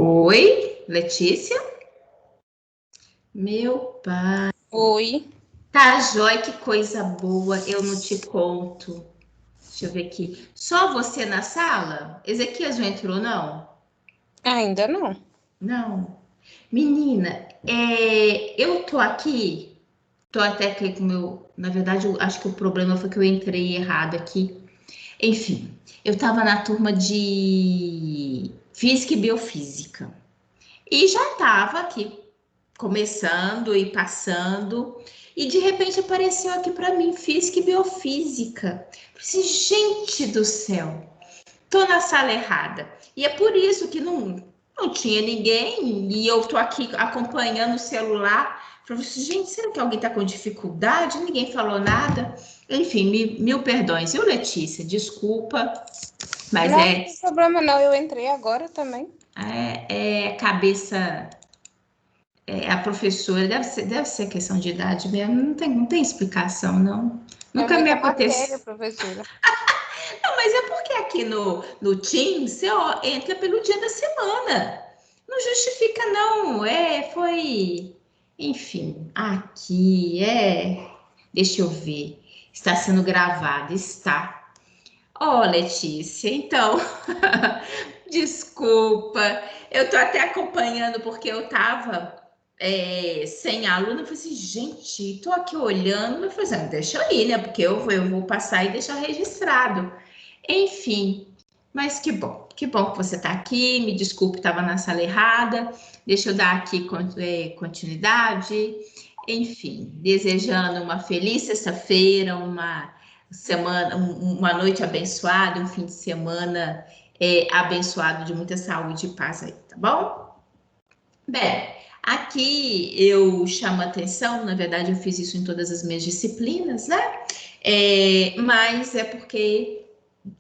Oi, Letícia? Meu pai. Oi. Tá, jóia, que coisa boa, eu não te conto. Deixa eu ver aqui. Só você na sala? Ezequias não entrou, não? Ainda não. Não. Menina, eu tô aqui, tô até aqui com o meu. Na verdade, eu acho que o problema foi que eu entrei errado aqui. Enfim, eu tava na turma de Física e Biofísica. E já tava aqui começando e passando, e de repente apareceu aqui para mim física e biofísica. Eu falei assim, gente do céu, tô na sala errada. E é por isso que não tinha ninguém, e eu tô aqui acompanhando o celular. Eu falei assim, gente, será que alguém tá com dificuldade? Ninguém falou nada. Enfim, mil perdões. Eu, Letícia, desculpa, mas Não, não tem problema não. Eu entrei agora também. é cabeça. A professora, deve ser questão de idade mesmo, não tem explicação, não. É Nunca me muita matéria, aconteceu. professora. Não, mas é porque aqui no Teams você entra pelo dia da semana. Não justifica, não. Foi. Enfim, aqui é. Deixa eu ver. Está sendo gravado, está. Letícia, então, desculpa, eu tô até acompanhando porque eu tava sem aluno. Eu falei assim, gente, tô aqui olhando. Eu falei assim, deixa eu ir, né? Porque eu vou passar e deixar registrado. Enfim, mas que bom que você tá aqui. Me desculpe, estava na sala errada. Deixa eu dar aqui continuidade. Enfim, desejando uma feliz sexta-feira, uma semana, uma noite abençoada, um fim de semana abençoado de muita saúde e paz aí, tá bom? Bem, aqui eu chamo atenção, na verdade eu fiz isso em todas as minhas disciplinas, né? Mas é porque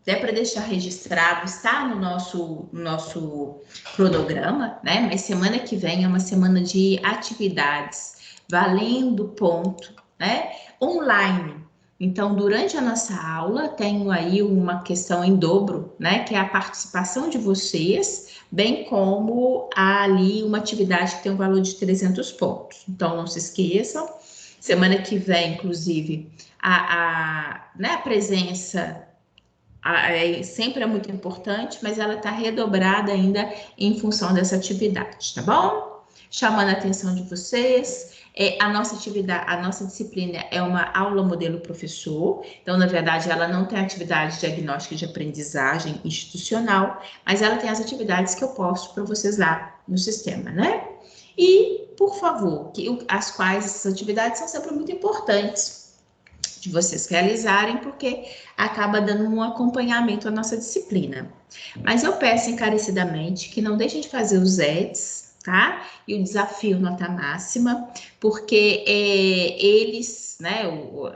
é para deixar registrado, está no nosso cronograma, né? Mas semana que vem é uma semana de atividades valendo ponto, né? Online. Então, durante a nossa aula, tenho aí uma questão em dobro, né? Que é a participação de vocês, bem como há ali uma atividade que tem um valor de 300 pontos. Então, não se esqueçam, semana que vem, inclusive, né, a presença sempre é muito importante, mas ela está redobrada ainda em função dessa atividade, tá bom? Chamando a atenção de vocês, a nossa atividade, a nossa disciplina é uma aula modelo professor, então, na verdade, ela não tem atividade diagnóstica de aprendizagem institucional, mas ela tem as atividades que eu posto para vocês lá no sistema, né? E, por favor, as quais essas atividades são sempre muito importantes de vocês realizarem, porque acaba dando um acompanhamento à nossa disciplina. Mas eu peço encarecidamente que não deixem de fazer os EDs, tá? E o desafio nota máxima, porque eles, né,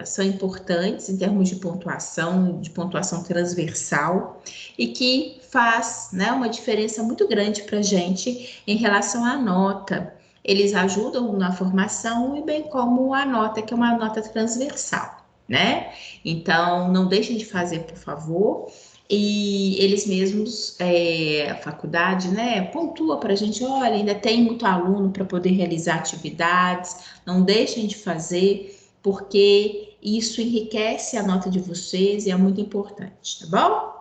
são importantes em termos de pontuação transversal, e que faz, né, uma diferença muito grande para a gente em relação à nota. Eles ajudam na formação e bem como a nota, que é uma nota transversal, né? Então, não deixem de fazer, por favor. E eles mesmos, a faculdade, né, pontua para a gente, olha, ainda tem muito aluno para poder realizar atividades, não deixem de fazer, porque isso enriquece a nota de vocês e é muito importante, tá bom?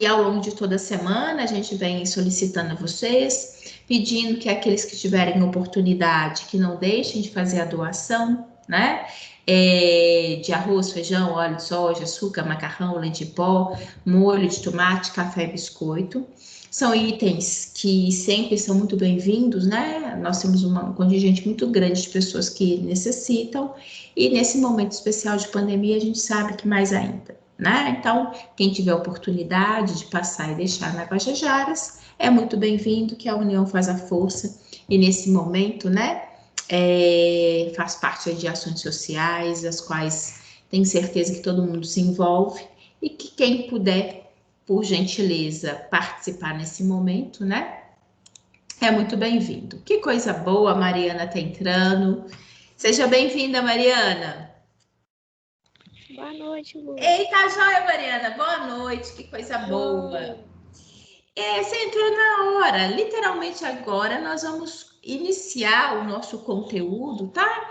E ao longo de toda a semana, a gente vem solicitando a vocês, pedindo que aqueles que tiverem oportunidade, que não deixem de fazer a doação, né? De arroz, feijão, óleo de soja, açúcar, macarrão, leite em pó, molho de tomate, café e biscoito. São itens que sempre são muito bem-vindos, né? Nós temos um contingente muito grande de pessoas que necessitam, e nesse momento especial de pandemia, a gente sabe que mais ainda, né? Então, quem tiver oportunidade de passar e deixar na Guajajaras, é muito bem-vindo, que a união faz a força, e nesse momento, né, faz parte de ações sociais, as quais tenho certeza que todo mundo se envolve, e que quem puder, por gentileza, participar nesse momento, né, é muito bem-vindo. Que coisa boa, a Mariana tá entrando. Seja bem-vinda, Mariana. Boa noite, Lu. Eita, joia, Mariana. Boa noite, que coisa boa. Joia. Você entrou na hora. Literalmente agora nós vamos iniciar o nosso conteúdo, tá?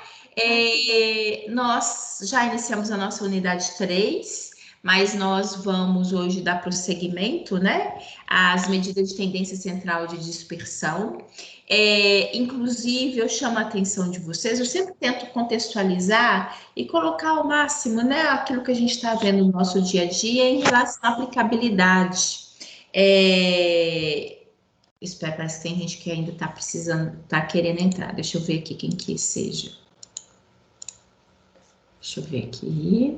Nós já iniciamos a nossa unidade 3, mas nós vamos hoje dar prosseguimento, né? Às medidas de tendência central de dispersão. Inclusive, eu chamo a atenção de vocês, eu sempre tento contextualizar e colocar ao máximo, né, aquilo que a gente está vendo no nosso dia a dia em relação à aplicabilidade. Espera, parece que tem gente que ainda está precisando, está querendo entrar. Deixa eu ver aqui quem que seja. Deixa eu ver aqui.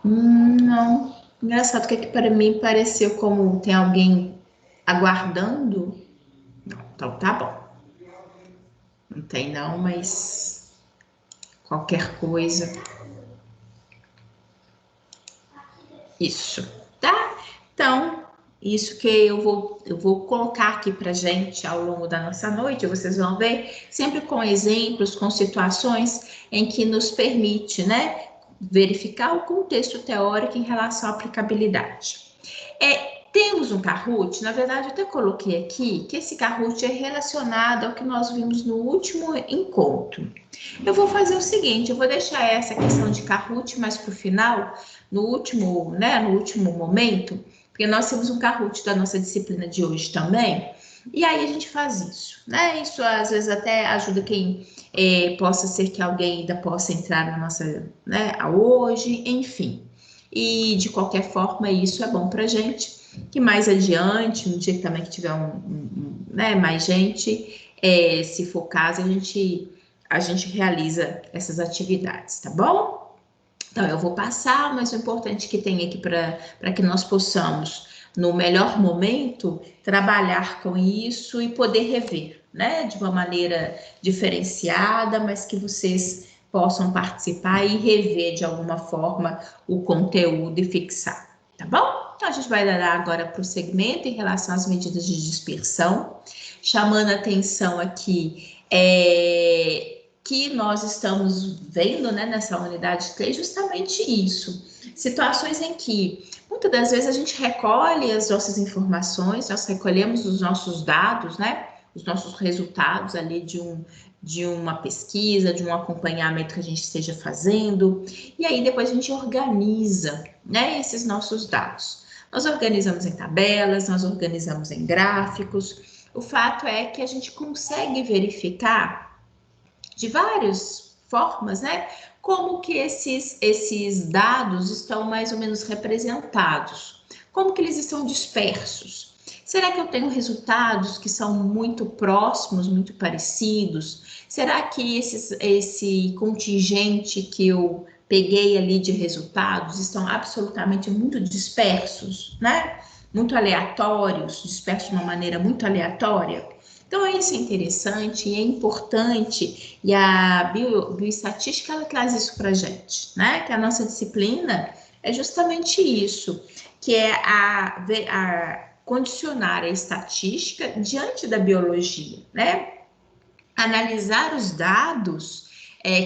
Não. Engraçado que aqui para mim pareceu como tem alguém aguardando. Não, então tá bom. Não tem não, mas qualquer coisa. Isso, tá? Então, isso que eu vou colocar aqui para gente ao longo da nossa noite, vocês vão ver, sempre com exemplos, com situações em que nos permite, né, verificar o contexto teórico em relação à aplicabilidade. Temos um Kahoot, na verdade eu até coloquei aqui que esse Kahoot é relacionado ao que nós vimos no último encontro. Eu vou fazer o seguinte, eu vou deixar essa questão de Kahoot mais para o final, no último momento, porque nós temos um Kahoot da nossa disciplina de hoje também, e aí a gente faz isso, né? Isso às vezes até ajuda quem possa ser que alguém ainda possa entrar na nossa, né, hoje, enfim. E de qualquer forma, isso é bom para a gente, que mais adiante, um dia também que tiver né, mais gente, se for caso, a gente realiza essas atividades, tá bom? Então, eu vou passar, mas o importante que tem aqui para que nós possamos, no melhor momento, trabalhar com isso e poder rever, né? De uma maneira diferenciada, mas que vocês possam participar e rever de alguma forma o conteúdo e fixar, tá bom? Então, a gente vai dar agora prosseguimento em relação às medidas de dispersão, chamando a atenção aqui que nós estamos vendo, né, nessa unidade 3, justamente isso. Situações em que, muitas das vezes, a gente recolhe as nossas informações, nós recolhemos os nossos dados, né, os nossos resultados ali de uma pesquisa, de um acompanhamento que a gente esteja fazendo, e aí depois a gente organiza, né, esses nossos dados. Nós organizamos em tabelas, nós organizamos em gráficos. O fato é que a gente consegue verificar de várias formas, né? Como que esses dados estão mais ou menos representados? Como que eles estão dispersos? Será que eu tenho resultados que são muito próximos, muito parecidos? Será que esse contingente que eu peguei ali de resultados estão absolutamente muito dispersos, né? Muito aleatórios, dispersos de uma maneira muito aleatória? Então, isso é interessante e é importante, e a bioestatística ela traz isso para a gente, né? Que a nossa disciplina é justamente isso, que é a condicionar a estatística diante da biologia, né? Analisar os dados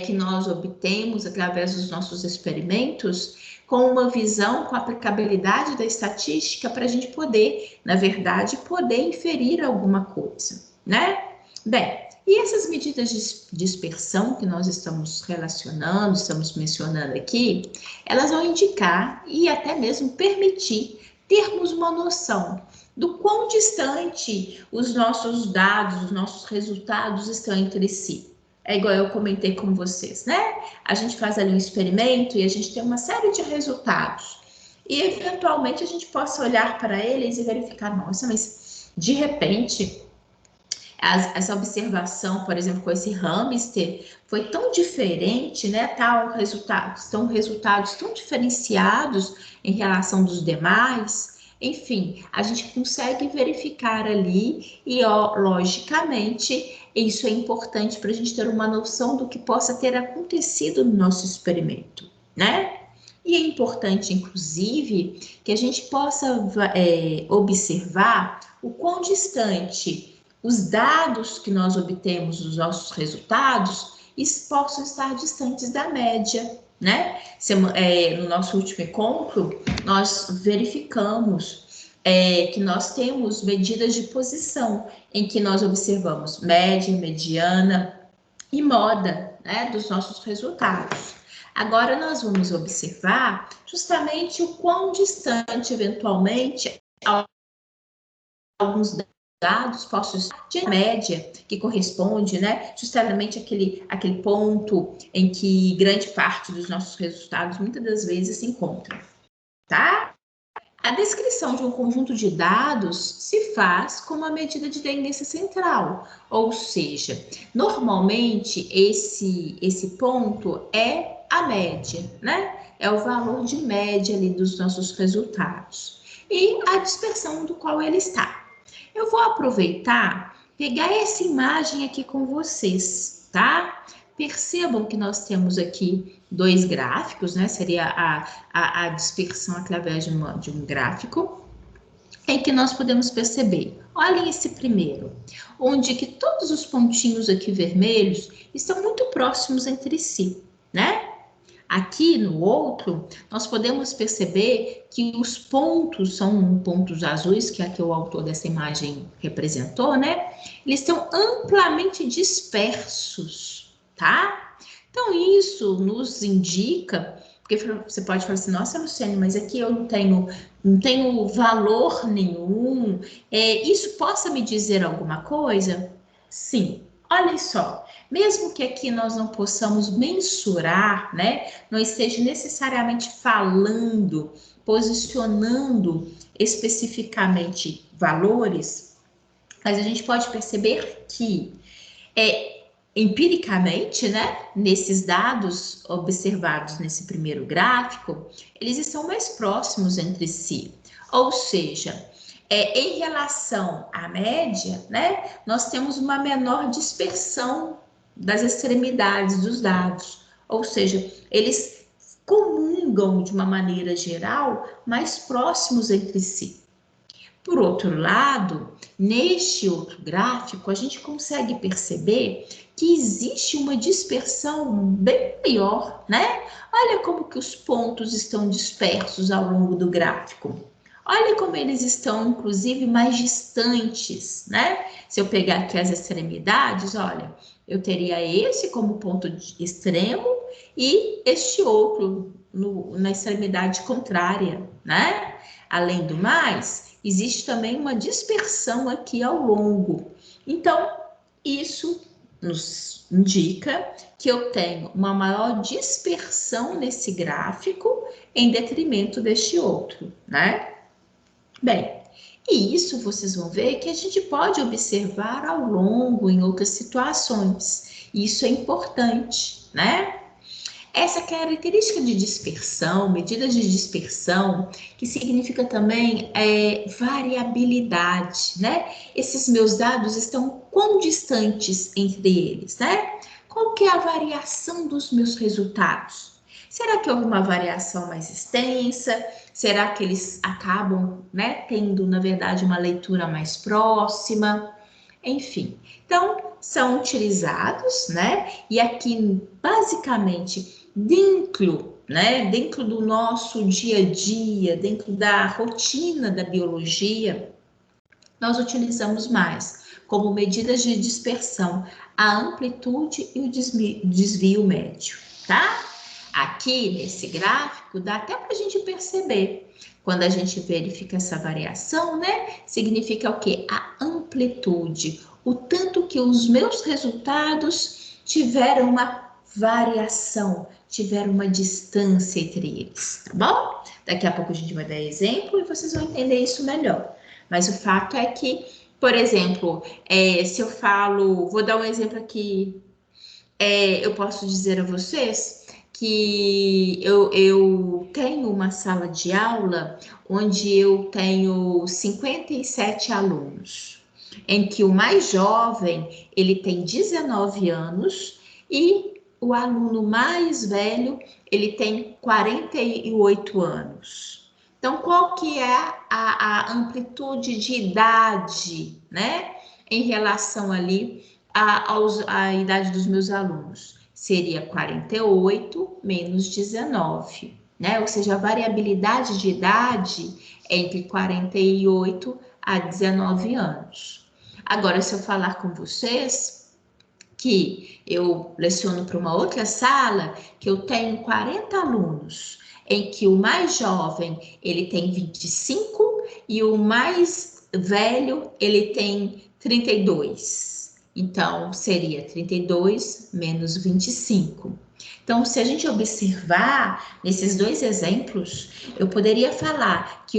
que nós obtemos através dos nossos experimentos com uma visão, com a aplicabilidade da estatística para a gente poder, na verdade, poder inferir alguma coisa, né? Bem, e essas medidas de dispersão que nós estamos relacionando, estamos mencionando aqui, elas vão indicar e até mesmo permitir termos uma noção do quão distante os nossos dados, os nossos resultados estão entre si. É igual eu comentei com vocês, né? A gente faz ali um experimento e a gente tem uma série de resultados. E eventualmente a gente possa olhar para eles e verificar, nossa, mas de repente essa observação, por exemplo, com esse hamster, foi tão diferente, né? Estão resultados tão diferenciados em relação dos demais. Enfim, a gente consegue verificar ali e, logicamente, isso é importante para a gente ter uma noção do que possa ter acontecido no nosso experimento, né? E é importante, inclusive, que a gente possa observar o quão distante os dados que nós obtemos dos nossos resultados possam estar distantes da média, né? No nosso último encontro, nós verificamos que nós temos medidas de posição, em que nós observamos média, mediana e moda, né, dos nossos resultados. Agora, nós vamos observar justamente o quão distante, eventualmente, alguns dados possam estar de média, que corresponde, né, justamente aquele ponto em que grande parte dos nossos resultados, muitas das vezes, se encontram, tá? A descrição de um conjunto de dados se faz com uma medida de tendência central, ou seja, normalmente esse ponto é a média, né? É o valor de média ali dos nossos resultados e a dispersão do qual ele está. Eu vou aproveitar, pegar essa imagem aqui com vocês, tá? Percebam que nós temos aqui dois gráficos, né? Seria a dispersão através de um gráfico, em que nós podemos perceber, olhem esse primeiro, onde que todos os pontinhos aqui vermelhos estão muito próximos entre si, né? Aqui no outro, nós podemos perceber que os pontos são pontos azuis, que é que o autor dessa imagem representou, né? Eles estão amplamente dispersos, tá? Então, isso nos indica, porque você pode falar assim, nossa, Luciane, mas aqui eu não tenho valor nenhum. Isso possa me dizer alguma coisa? Sim, olhem só. Mesmo que aqui nós não possamos mensurar, né, não esteja necessariamente falando, posicionando especificamente valores, mas a gente pode perceber que empiricamente, né, nesses dados observados nesse primeiro gráfico, eles estão mais próximos entre si. Ou seja, em relação à média, né, nós temos uma menor dispersão das extremidades dos dados. Ou seja, eles comungam de uma maneira geral mais próximos entre si. Por outro lado, neste outro gráfico, a gente consegue perceber que existe uma dispersão bem maior, né? Olha como que os pontos estão dispersos ao longo do gráfico. Olha como eles estão, inclusive, mais distantes, né? Se eu pegar aqui as extremidades, olha, eu teria esse como ponto extremo e este outro na extremidade contrária, né? Além do mais, existe também uma dispersão aqui ao longo. Então, isso nos indica que eu tenho uma maior dispersão nesse gráfico em detrimento deste outro, né? Bem, e isso vocês vão ver que a gente pode observar ao longo em outras situações. Isso é importante, né? Essa característica de dispersão, medidas de dispersão, que significa também variabilidade, né? Esses meus dados estão quão distantes entre eles, né? Qual que é a variação dos meus resultados? Será que houve uma variação mais extensa? Será que eles acabam, né, tendo, na verdade, uma leitura mais próxima? Enfim, então, são utilizados, né? E aqui, basicamente, dentro do nosso dia a dia, dentro da rotina da biologia, nós utilizamos mais como medidas de dispersão a amplitude e o desvio médio, tá? Aqui nesse gráfico dá até para a gente perceber. Quando a gente verifica essa variação, né? Significa o quê? A amplitude, o tanto que os meus resultados tiveram uma variação, tiveram uma distância entre eles, tá bom? Daqui a pouco a gente vai dar exemplo e vocês vão entender isso melhor. Mas o fato é que, por exemplo, se eu falo, vou dar um exemplo aqui, eu posso dizer a vocês que eu tenho uma sala de aula onde eu tenho 57 alunos, em que o mais jovem, ele tem 19 anos e o aluno mais velho, ele tem 48 anos. Então, qual que é a amplitude de idade, né, em relação ali à idade dos meus alunos? Seria 48 menos 19, né? Ou seja, a variabilidade de idade é entre 48 a 19 anos. Agora, se eu falar com vocês que eu leciono para uma outra sala, que eu tenho 40 alunos, em que o mais jovem ele tem 25 e o mais velho ele tem 32. Então, seria 32 menos 25. Então, se a gente observar nesses dois exemplos, eu poderia falar que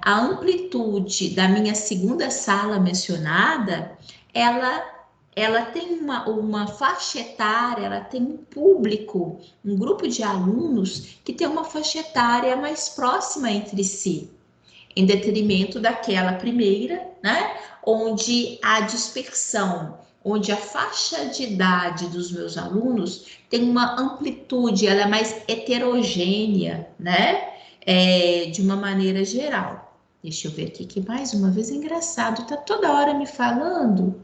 a amplitude da minha segunda sala mencionada, ela tem uma faixa etária, ela tem um público, um grupo de alunos que tem uma faixa etária mais próxima entre si, em detrimento daquela primeira, né? Onde a dispersão, onde a faixa de idade dos meus alunos tem uma amplitude, ela é mais heterogênea, né? De uma maneira geral. Deixa eu ver aqui que mais uma vez é engraçado, tá toda hora me falando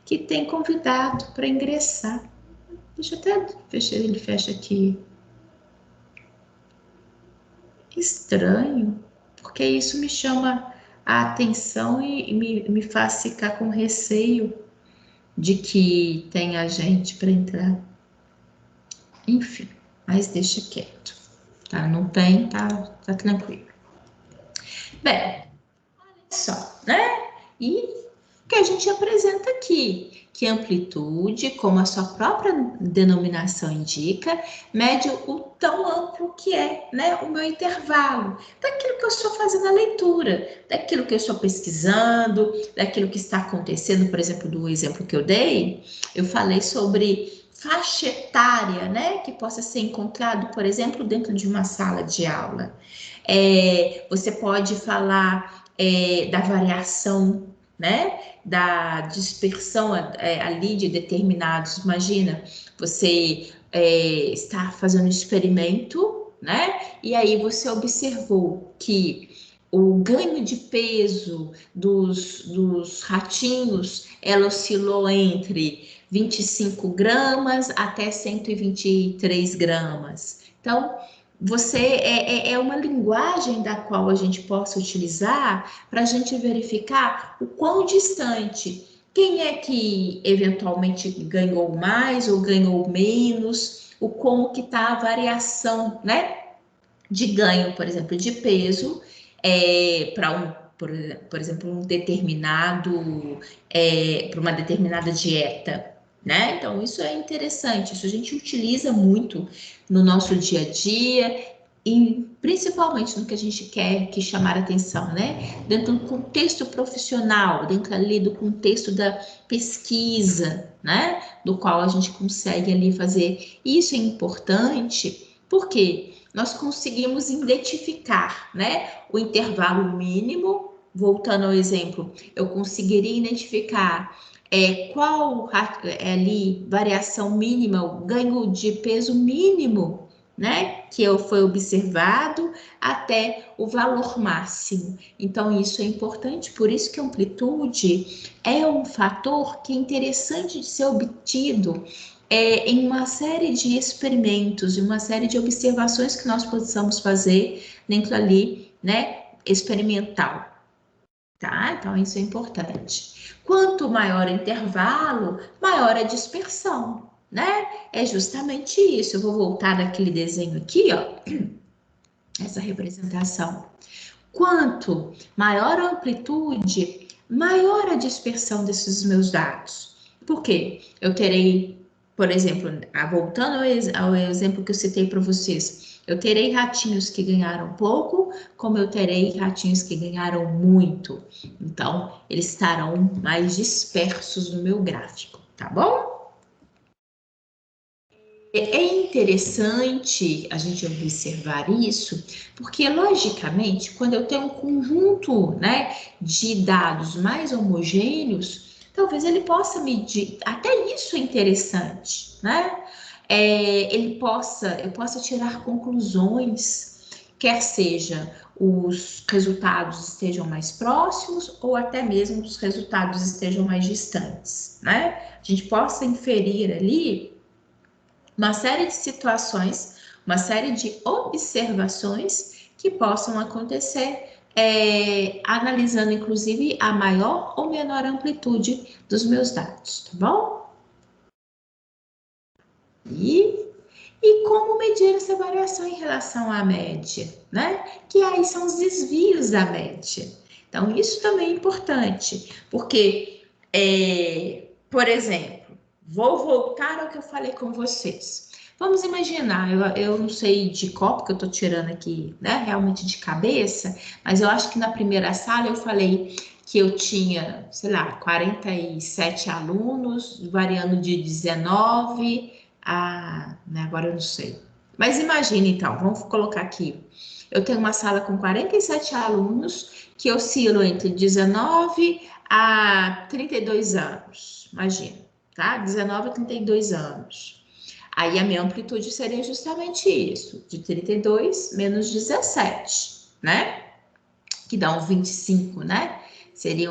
que tem convidado para ingressar. Deixa eu até fechar, ele fecha aqui. Estranho, porque isso me chama a atenção e me faz ficar com receio de que tenha gente para entrar. Enfim, mas deixa quieto, tá? Não tem, tá tranquilo. Bem, olha só, né? E o que a gente apresenta aqui, que amplitude, como a sua própria denominação indica, mede o tão amplo que é, né, o meu intervalo, daquilo que eu estou fazendo a leitura, daquilo que eu estou pesquisando, daquilo que está acontecendo, por exemplo, do exemplo que eu dei, eu falei sobre faixa etária, né, que possa ser encontrado, por exemplo, dentro de uma sala de aula. Você pode falar da variação, né, da dispersão ali de determinados. Imagina, você está fazendo um experimento, né, e aí você observou que o ganho de peso dos ratinhos, ela oscilou entre 25 gramas até 123 gramas. Então, é uma linguagem da qual a gente possa utilizar para a gente verificar o quão distante, quem é que eventualmente ganhou mais ou ganhou menos, o como que está a variação, né, de ganho, por exemplo, de peso por exemplo, para uma determinada dieta, né? Então, isso é interessante, isso a gente utiliza muito no nosso dia a dia e principalmente no que a gente quer que chamar atenção, né? Dentro do contexto profissional, dentro ali do contexto da pesquisa, né? Do qual a gente consegue ali fazer. Isso é importante porque nós conseguimos identificar, né, o intervalo mínimo. Voltando ao exemplo, eu conseguiria identificar qual ali variação mínima, o ganho de peso mínimo, né, que foi observado até o valor máximo. Então, isso é importante, por isso que a amplitude é um fator que é interessante de ser obtido em uma série de experimentos, em uma série de observações que nós possamos fazer dentro ali, né, experimental, tá? Então, isso é importante. Quanto maior o intervalo, maior a dispersão, né? É justamente isso. Eu vou voltar daquele desenho aqui, ó, essa representação. Quanto maior a amplitude, maior a dispersão desses meus dados. Por quê? Eu terei, por exemplo, voltando ao exemplo que eu citei para vocês, eu terei ratinhos que ganharam pouco, como eu terei ratinhos que ganharam muito. Então, eles estarão mais dispersos no meu gráfico, tá bom? É interessante a gente observar isso, porque, logicamente, quando eu tenho um conjunto, né, de dados mais homogêneos, talvez ele possa medir, até isso é interessante, né? Eu possa tirar conclusões, quer seja os resultados estejam mais próximos ou até mesmo os resultados estejam mais distantes, né? A gente possa inferir ali uma série de situações uma série de observações que possam acontecer, analisando inclusive a maior ou menor amplitude dos meus dados, tá bom? E como medir essa variação em relação à média, né? Que aí são os desvios da média. Então, isso também é importante, porque, por exemplo, vou voltar ao que eu falei com vocês. Vamos imaginar, eu não sei de qual, porque eu estou tirando aqui, né, realmente de cabeça, mas eu acho que na primeira sala eu falei que eu tinha, sei lá, 47 alunos, variando de 19 né, agora eu não sei. Mas imagine então, vamos colocar aqui. Eu tenho uma sala com 47 alunos que oscilam entre 19 a 32 anos. Imagina, tá? 19 a 32 anos. Aí a minha amplitude seria justamente isso, de 32 menos 17, né? Que dá um 25, né? Seria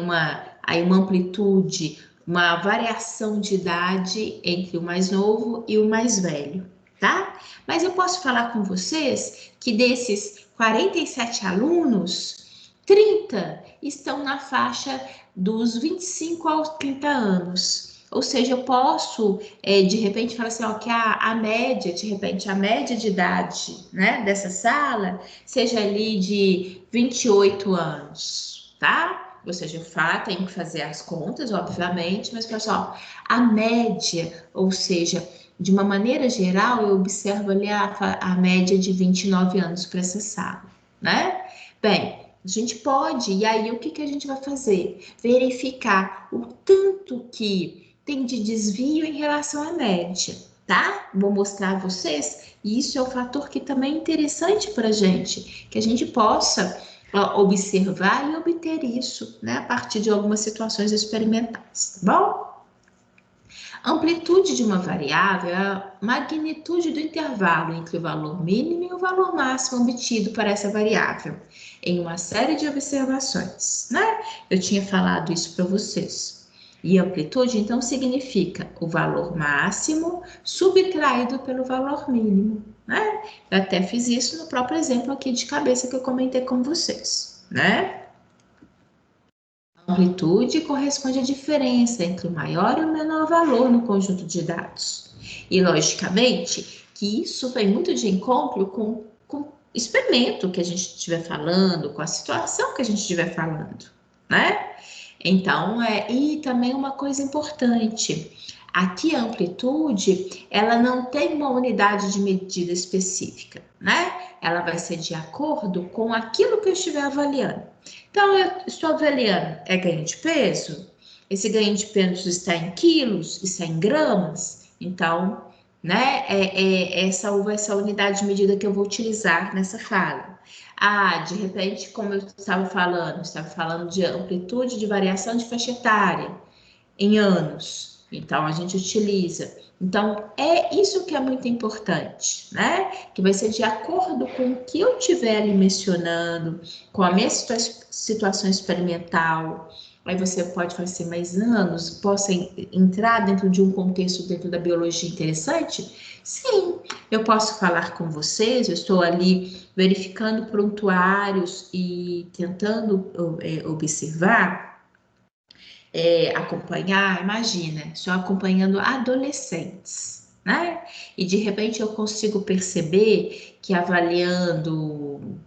aí uma amplitude, uma variação de idade entre o mais novo e o mais velho, tá? Mas eu posso falar com vocês que desses 47 alunos, 30 estão na faixa dos 25 aos 30 anos. Ou seja, eu posso, de repente, falar assim, ó, que a média, de repente, a média de idade, né, dessa sala seja ali de 28 anos, tá? Ou seja, tenho que fazer as contas, obviamente, mas, pessoal, a média, ou seja, de uma maneira geral, eu observo ali a média de 29 anos para essa sala, né? Bem, a gente pode, e aí o que a gente vai fazer? Verificar o tanto que tem de desvio em relação à média, tá? Vou mostrar a vocês, e isso é um fator que também é interessante para a gente, que a gente possa observar e obter isso, né, a partir de algumas situações experimentais, tá bom? Amplitude de uma variável é a magnitude do intervalo entre o valor mínimo e o valor máximo obtido para essa variável, em uma série de observações, né? Eu tinha falado isso para vocês. E amplitude, então, significa o valor máximo subtraído pelo valor mínimo, né? Eu até fiz isso no próprio exemplo aqui de cabeça que eu comentei com vocês, né? Amplitude corresponde à diferença entre o maior e o menor valor no conjunto de dados. E, logicamente, que isso vem muito de encontro com o experimento que a gente estiver falando, com a situação que a gente estiver falando, né? Então, e também uma coisa importante, aqui a amplitude, ela não tem uma unidade de medida específica, né? Ela vai ser de acordo com aquilo que eu estiver avaliando. Então, eu estou avaliando, ganho de peso? Esse ganho de peso está em quilos, está em gramas? Então, né, essa vai ser a unidade de medida que eu vou utilizar nessa fala. De repente, como eu estava falando de amplitude de variação de faixa etária em anos. Então, a gente utiliza. Então, é isso que é muito importante, né? Que vai ser de acordo com o que eu estiver ali mencionando, com a minha situação experimental. Aí você pode fazer mais anos, possa entrar dentro de um contexto dentro da biologia interessante? Sim, eu posso falar com vocês, eu estou ali verificando prontuários e tentando observar, acompanhar, imagina, estou acompanhando adolescentes, né? E de repente eu consigo perceber que avaliando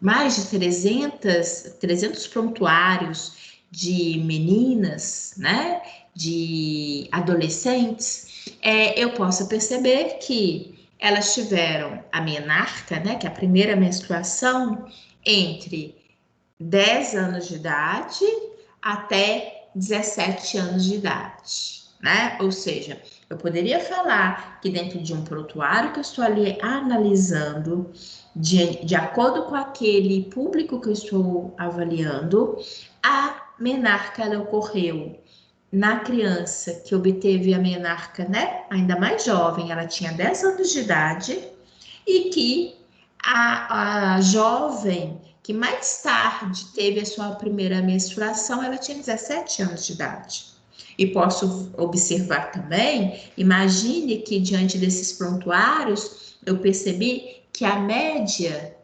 mais de 300 prontuários de meninas, né? De adolescentes, eu posso perceber que elas tiveram a menarca, né? Que é a primeira menstruação, entre 10 anos de idade até 17 anos de idade, né? Ou seja, eu poderia falar que dentro de um prontuário que eu estou ali analisando, de acordo com aquele público que eu estou avaliando, a menarca ela ocorreu na criança que obteve a menarca, né? Ainda mais jovem, ela tinha 10 anos de idade, e que a jovem que mais tarde teve a sua primeira menstruação, ela tinha 17 anos de idade. E posso observar também, imagine que diante desses prontuários, eu percebi que a média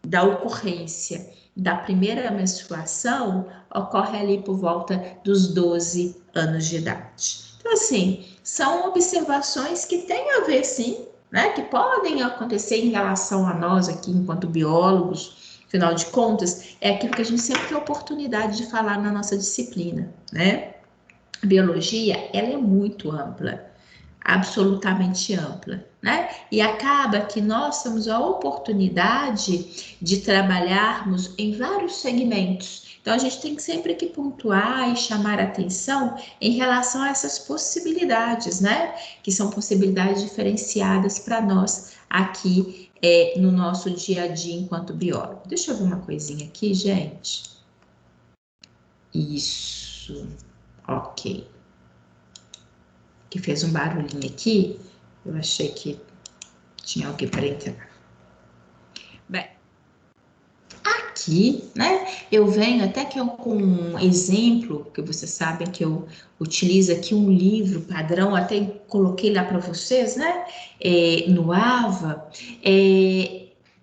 da ocorrência da primeira menstruação ocorre ali por volta dos 12 anos de idade. Então, assim, são observações que têm a ver, sim, né, que podem acontecer em relação a nós aqui, enquanto biólogos. Afinal de contas, é aquilo que a gente sempre tem oportunidade de falar na nossa disciplina, né? A biologia, ela é muito ampla, absolutamente ampla, né? E acaba que nós temos a oportunidade de trabalharmos em vários segmentos. Então, a gente tem sempre que pontuar e chamar atenção em relação a essas possibilidades, né? Que são possibilidades diferenciadas para nós aqui no nosso dia a dia enquanto biólogo. Deixa eu ver uma coisinha aqui, gente. Isso, ok. Que fez um barulhinho aqui, eu achei que tinha alguém para entrar. Bem, aqui, né, eu venho até que com um exemplo, que vocês sabem que eu utilizo aqui um livro padrão, até coloquei lá para vocês, né, no AVA,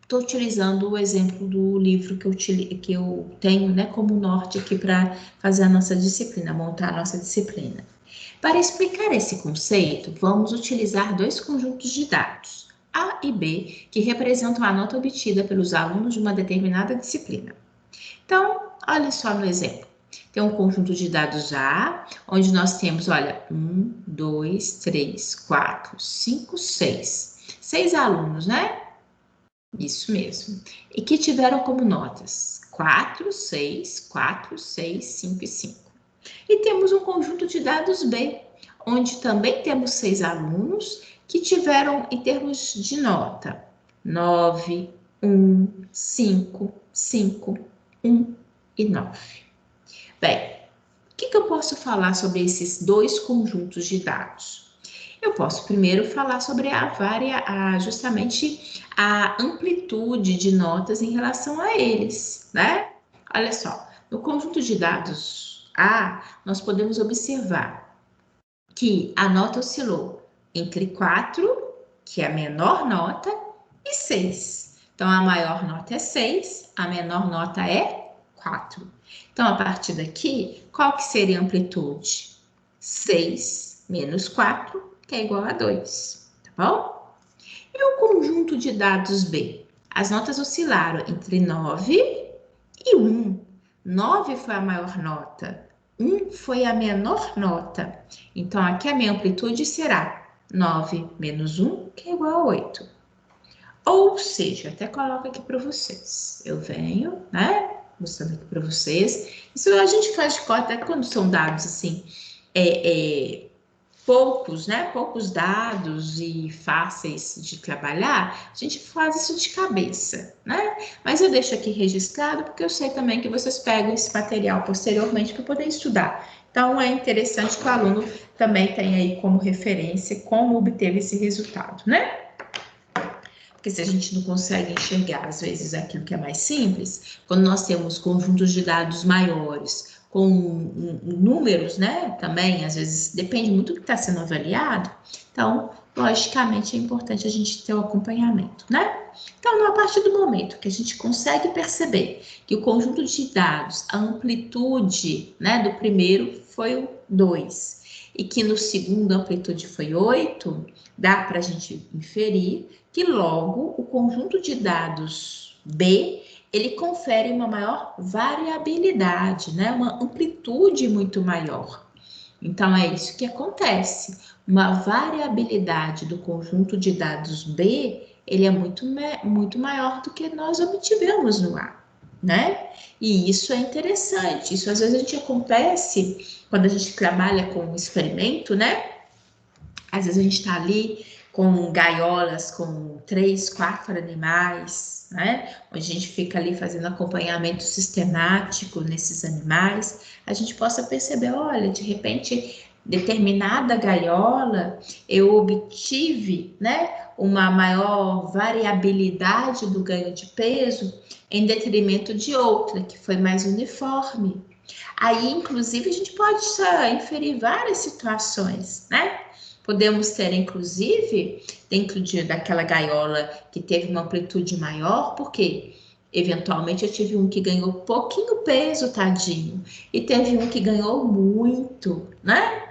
estou utilizando o exemplo do livro que eu tenho, né, como norte aqui para fazer a nossa disciplina, montar a nossa disciplina. Para explicar esse conceito, vamos utilizar dois conjuntos de dados, A e B, que representam a nota obtida pelos alunos de uma determinada disciplina. Então, olha só no exemplo. Tem um conjunto de dados A, onde nós temos, olha, 1, 2, 3, 4, 5, 6. 6 alunos, né? Isso mesmo. E que tiveram como notas 4, 6, 5 e 5. E temos um conjunto de dados B, onde também temos 6 alunos que tiveram, em termos de nota, 9, 1, 5, 5, 1 e 9. Bem, o que eu posso falar sobre esses dois conjuntos de dados? Eu posso primeiro falar sobre justamente a amplitude de notas em relação a eles, né? Olha só, no conjunto de dados A, nós podemos observar que a nota oscilou entre 4, que é a menor nota, e 6. Então, a maior nota é 6, a menor nota é 4. Então, a partir daqui, qual que seria a amplitude? 6 menos 4, que é igual a 2, tá bom? E o conjunto de dados B? As notas oscilaram entre 9 e 1. 9 foi a maior nota, 1 foi a menor nota. Então, aqui a minha amplitude será 9 menos 1, que é igual a 8. Ou seja, até coloco aqui para vocês. Eu venho, né, mostrando aqui para vocês. Isso a gente faz de conta, quando são dados assim, poucos, né, poucos dados e fáceis de trabalhar, a gente faz isso de cabeça, né? Mas eu deixo aqui registrado porque eu sei também que vocês pegam esse material posteriormente para poder estudar. Então, é interessante que o aluno também tenha aí como referência como obteve esse resultado, né? Porque se a gente não consegue enxergar, às vezes, aquilo que é mais simples, quando nós temos conjuntos de dados maiores, com números, né, também, às vezes, depende muito do que está sendo avaliado, então, logicamente, é importante a gente ter o acompanhamento, né? Então, a partir do momento que a gente consegue perceber que o conjunto de dados, a amplitude, né, do primeiro foi o 2, e que no segundo a amplitude foi 8, dá para a gente inferir que logo o conjunto de dados B, ele confere uma maior variabilidade, né? Uma amplitude muito maior. Então, é isso que acontece. Uma variabilidade do conjunto de dados B, ele é muito maior do que nós obtivemos no A, né? E isso é interessante. Isso às vezes a gente acontece quando a gente trabalha com um experimento, né? Às vezes a gente está ali com gaiolas com 3, 4 animais, né? Onde a gente fica ali fazendo acompanhamento sistemático nesses animais, a gente possa perceber, olha, de repente, determinada gaiola, eu obtive, né, uma maior variabilidade do ganho de peso em detrimento de outra, que foi mais uniforme. Aí, inclusive, a gente pode inferir várias situações, né? Podemos ter, inclusive, dentro daquela gaiola que teve uma amplitude maior, porque eventualmente eu tive um que ganhou pouquinho peso, tadinho, e teve um que ganhou muito, né?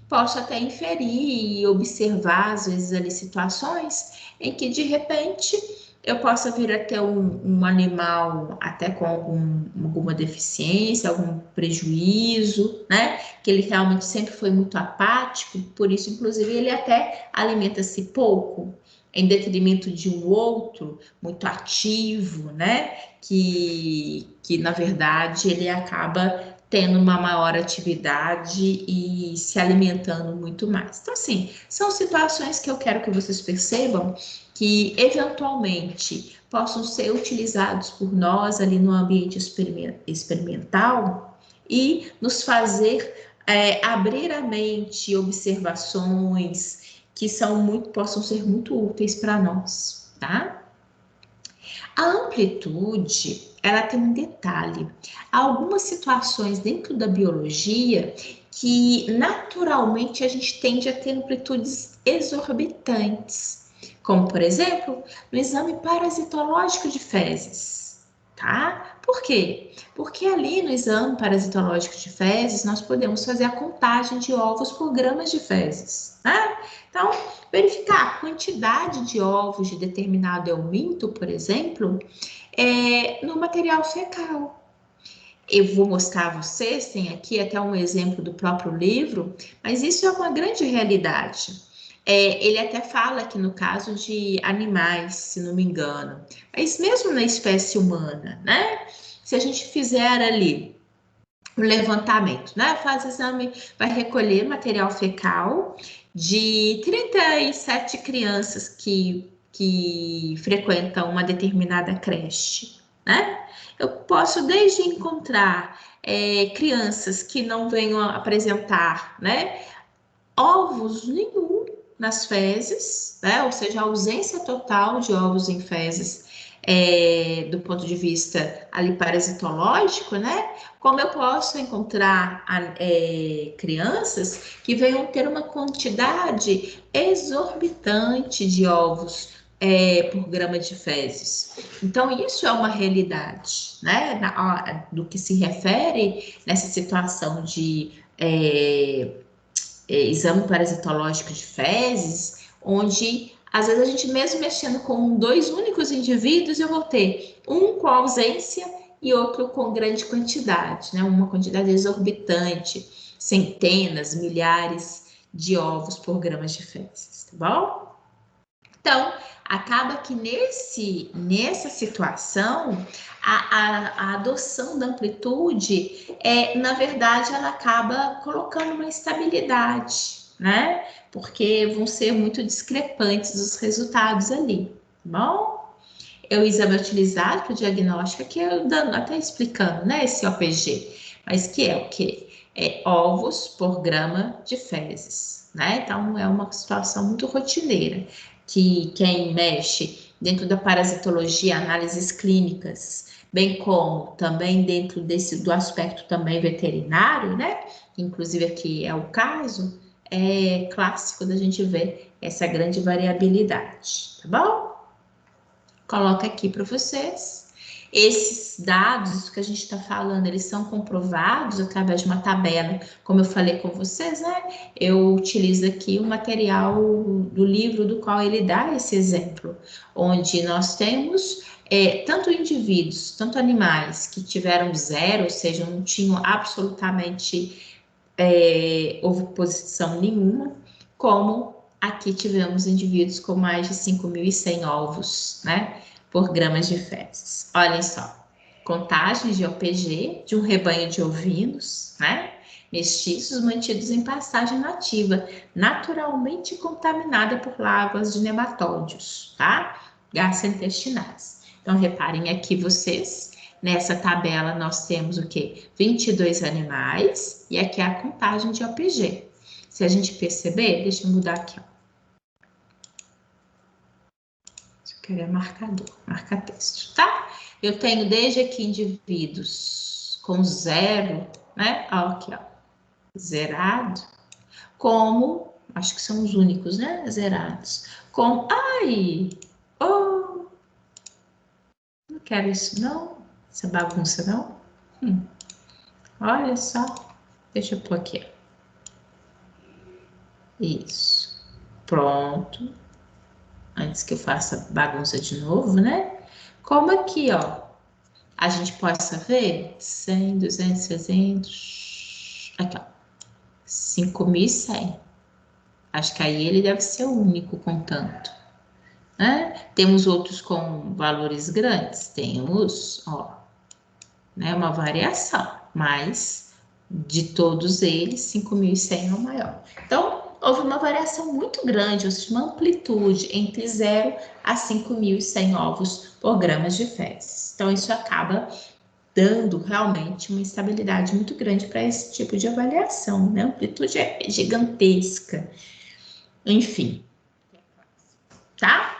Posso até inferir e observar, às vezes, ali situações em que, de repente, eu possa vir a ter um animal até com alguma deficiência, algum prejuízo, né? Que ele realmente sempre foi muito apático, por isso, inclusive, ele até alimenta-se pouco, em detrimento de um outro muito ativo, né? Que na verdade, ele acaba tendo uma maior atividade e se alimentando muito mais. Então, assim, são situações que eu quero que vocês percebam que, eventualmente, possam ser utilizados por nós ali no ambiente experimental e nos fazer abrir a mente, observações que possam ser muito úteis para nós, tá? A amplitude, ela tem um detalhe. Há algumas situações dentro da biologia que naturalmente a gente tende a ter amplitudes exorbitantes, como por exemplo, no exame parasitológico de fezes, tá? Por quê? Porque ali no exame parasitológico de fezes nós podemos fazer a contagem de ovos por gramas de fezes, né? Então, verificar a quantidade de ovos de determinado euminto, por exemplo, no material fecal. Eu vou mostrar a vocês, tem aqui até um exemplo do próprio livro, mas isso é uma grande realidade. Ele até fala que no caso de animais, se não me engano, mas mesmo na espécie humana, né? Se a gente fizer ali um levantamento, né? Faz exame, vai recolher material fecal de 37 crianças que frequentam uma determinada creche, né? Eu posso desde encontrar crianças que não venham a apresentar, né, ovos nenhum nas fezes, né? Ou seja, a ausência total de ovos em fezes do ponto de vista ali parasitológico, né? Como eu posso encontrar crianças que venham ter uma quantidade exorbitante de ovos por grama de fezes. Então, isso é uma realidade, né? Do que se refere nessa situação de exame parasitológico de fezes, onde às vezes a gente mesmo mexendo com dois únicos indivíduos, eu vou ter um com ausência e outro com grande quantidade, né? Uma quantidade exorbitante, centenas, milhares de ovos por grama de fezes, tá bom? Então, acaba que nessa situação, a adoção da amplitude, na verdade, ela acaba colocando uma estabilidade, né? Porque vão ser muito discrepantes os resultados ali, tá bom? O exame utilizado para o diagnóstico, aqui eu dando, até explicando, né? Esse OPG, mas que é o quê? Ovos por grama de fezes, né? Então, é uma situação muito rotineira, que quem mexe dentro da parasitologia, análises clínicas, bem como também dentro do aspecto também veterinário, né? Inclusive aqui é o caso, é clássico da gente ver essa grande variabilidade, tá bom? Coloca aqui para vocês. Esses dados, isso que a gente está falando, eles são comprovados através de uma tabela, como eu falei com vocês, né? Eu utilizo aqui o material do livro do qual ele dá esse exemplo, onde nós temos tanto indivíduos, tanto animais que tiveram zero, ou seja, não tinham absolutamente oposição nenhuma, como aqui tivemos indivíduos com mais de 5.100 ovos, né, por gramas de fezes. Olhem só, contagens de OPG de um rebanho de ovinos, né, mestiços mantidos em pastagem nativa, naturalmente contaminada por larvas de nematóides, tá? Gastrointestinais. Então, reparem aqui vocês, nessa tabela nós temos o quê? 22 animais e aqui é a contagem de OPG. Se a gente perceber, deixa eu mudar aqui, ó. Eu quero marcador, marca texto, tá? Eu tenho desde aqui indivíduos com zero, né? Ó, aqui, ó, zerado, como Acho que são os únicos, né? Zerados. Com, ai, oh, não quero isso não, essa bagunça não. Olha só, deixa eu pôr aqui. Isso, pronto. Antes que eu faça bagunça de novo, né? Como aqui, ó, a gente possa ver 100, 200, 300, aqui, ó, 5.100. Acho que aí ele deve ser o único com tanto, né? Temos outros com valores grandes, temos, ó, né, uma variação, mas de todos eles, 5.100 é o maior. Então, houve uma variação muito grande, ou seja, uma amplitude entre 0 a 5.100 ovos por gramas de fezes. Então, isso acaba dando realmente uma estabilidade muito grande para esse tipo de avaliação, né? A amplitude é gigantesca. Enfim, tá?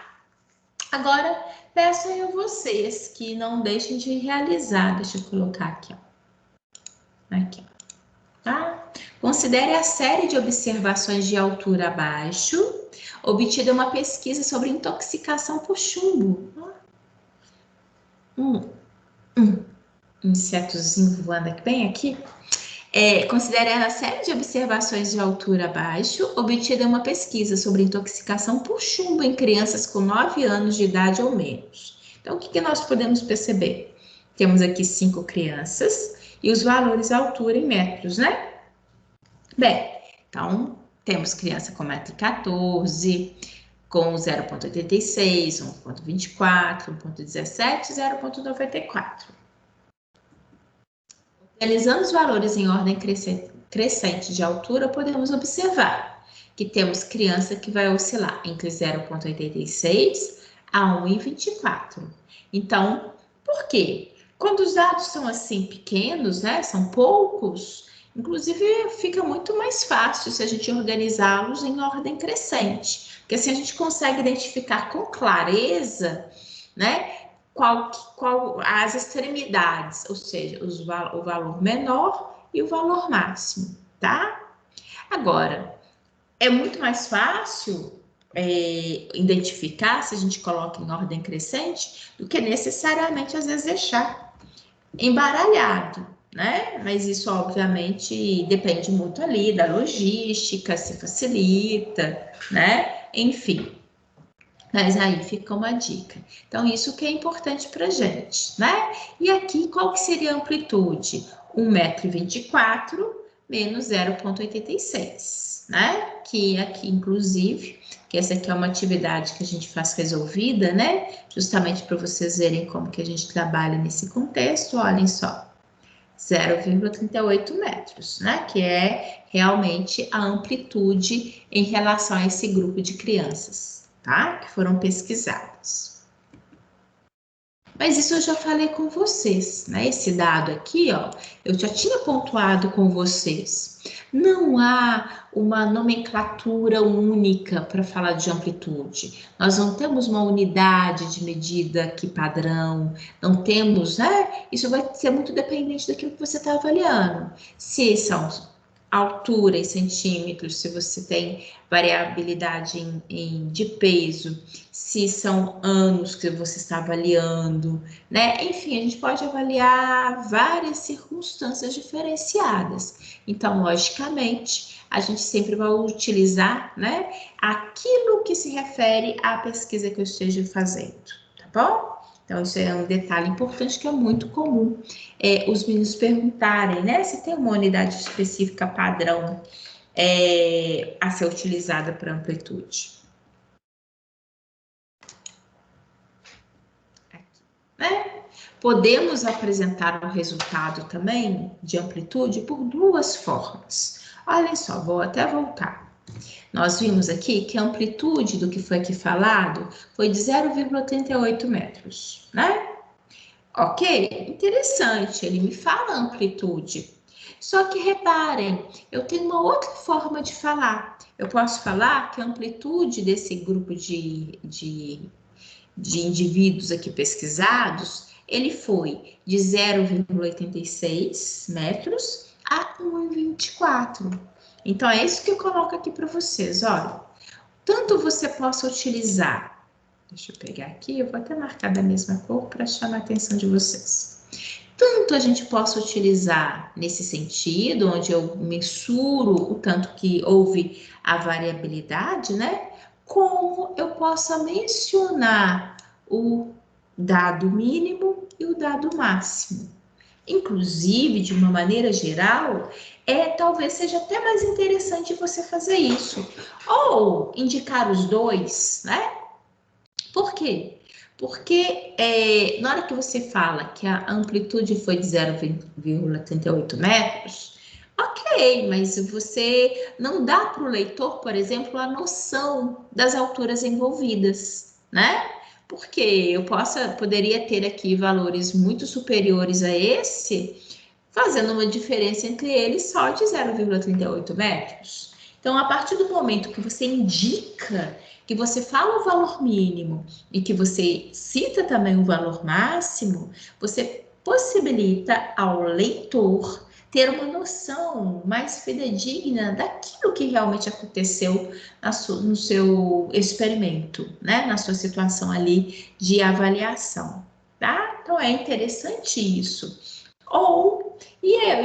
Agora, peço aí a vocês que não deixem de realizar. Deixa eu colocar aqui, ó. Aqui, ó. Tá? Considere a série de observações de altura abaixo, obtida uma pesquisa sobre intoxicação por chumbo. Insetozinho voando aqui, bem aqui. Considere a série de observações de altura abaixo, obtida uma pesquisa sobre intoxicação por chumbo em crianças com 9 anos de idade ou menos. Então, o que nós podemos perceber? Temos aqui 5 crianças e os valores altura em metros, né? Bem, então, temos criança com 1,14 m, com 0,86, 1,24, 1,17 e 0,94. Analisando os valores em ordem crescente de altura, podemos observar que temos criança que vai oscilar entre 0,86 a 1,24. Então, por quê? Quando os dados são assim pequenos, né, são poucos, inclusive fica muito mais fácil se a gente organizá-los em ordem crescente, porque assim a gente consegue identificar com clareza, né, qual as extremidades, ou seja, o valor menor e o valor máximo, tá? Agora, é muito mais fácil identificar se a gente coloca em ordem crescente do que necessariamente, às vezes, deixar embaralhado, né? Mas isso, obviamente, depende muito ali da logística, se facilita, né? Enfim. Mas aí fica uma dica. Então, isso que é importante para gente, né? E aqui, qual que seria a amplitude? 1,24 m menos 0,86, né? Que aqui, inclusive, que essa aqui é uma atividade que a gente faz resolvida, né? Justamente para vocês verem como que a gente trabalha nesse contexto, olhem só. 0,38 metros, né? Que é realmente a amplitude em relação a esse grupo de crianças. Tá? Que foram pesquisados. Mas isso eu já falei com vocês, né? Esse dado aqui, ó, eu já tinha pontuado com vocês. Não há uma nomenclatura única para falar de amplitude. Nós não temos uma unidade de medida aqui padrão, não temos, né? Isso vai ser muito dependente daquilo que você está avaliando. Se são altura em centímetros, se você tem variabilidade de peso, se são anos que você está avaliando, né? Enfim, a gente pode avaliar várias circunstâncias diferenciadas. Então, logicamente, a gente sempre vai utilizar, né, aquilo que se refere à pesquisa que eu esteja fazendo, tá bom? Então, isso é um detalhe importante que é muito comum os meninos perguntarem, né, se tem uma unidade específica padrão a ser utilizada para amplitude. Aqui, né? Podemos apresentar o resultado também de amplitude por duas formas. Olhem só, vou até voltar. Nós vimos aqui que a amplitude do que foi aqui falado foi de 0,38 metros, né? Ok, interessante, ele me fala a amplitude. Só que reparem, eu tenho uma outra forma de falar. Eu posso falar que a amplitude desse grupo de indivíduos aqui pesquisados, ele foi de 0,86 metros a 1,24. Então, é isso que eu coloco aqui para vocês, olha. Tanto você possa utilizar, deixa eu pegar aqui, eu vou até marcar da mesma cor para chamar a atenção de vocês. Tanto a gente possa utilizar nesse sentido, onde eu mensuro o tanto que houve a variabilidade, né? Como eu possa mencionar o dado mínimo e o dado máximo. Inclusive, de uma maneira geral, talvez seja até mais interessante você fazer isso. Ou indicar os dois, né? Por quê? Porque na hora que você fala que a amplitude foi de 0,38 metros, ok, mas você não dá para o leitor, por exemplo, a noção das alturas envolvidas, né? Porque eu poderia ter aqui valores muito superiores a esse, fazendo uma diferença entre eles só de 0,38 metros. Então, a partir do momento que você indica, que você fala o valor mínimo e que você cita também o valor máximo, você possibilita ao leitor ter uma noção mais fidedigna daquilo que realmente aconteceu no seu experimento, né? Na sua situação ali de avaliação, tá? Então, é interessante isso.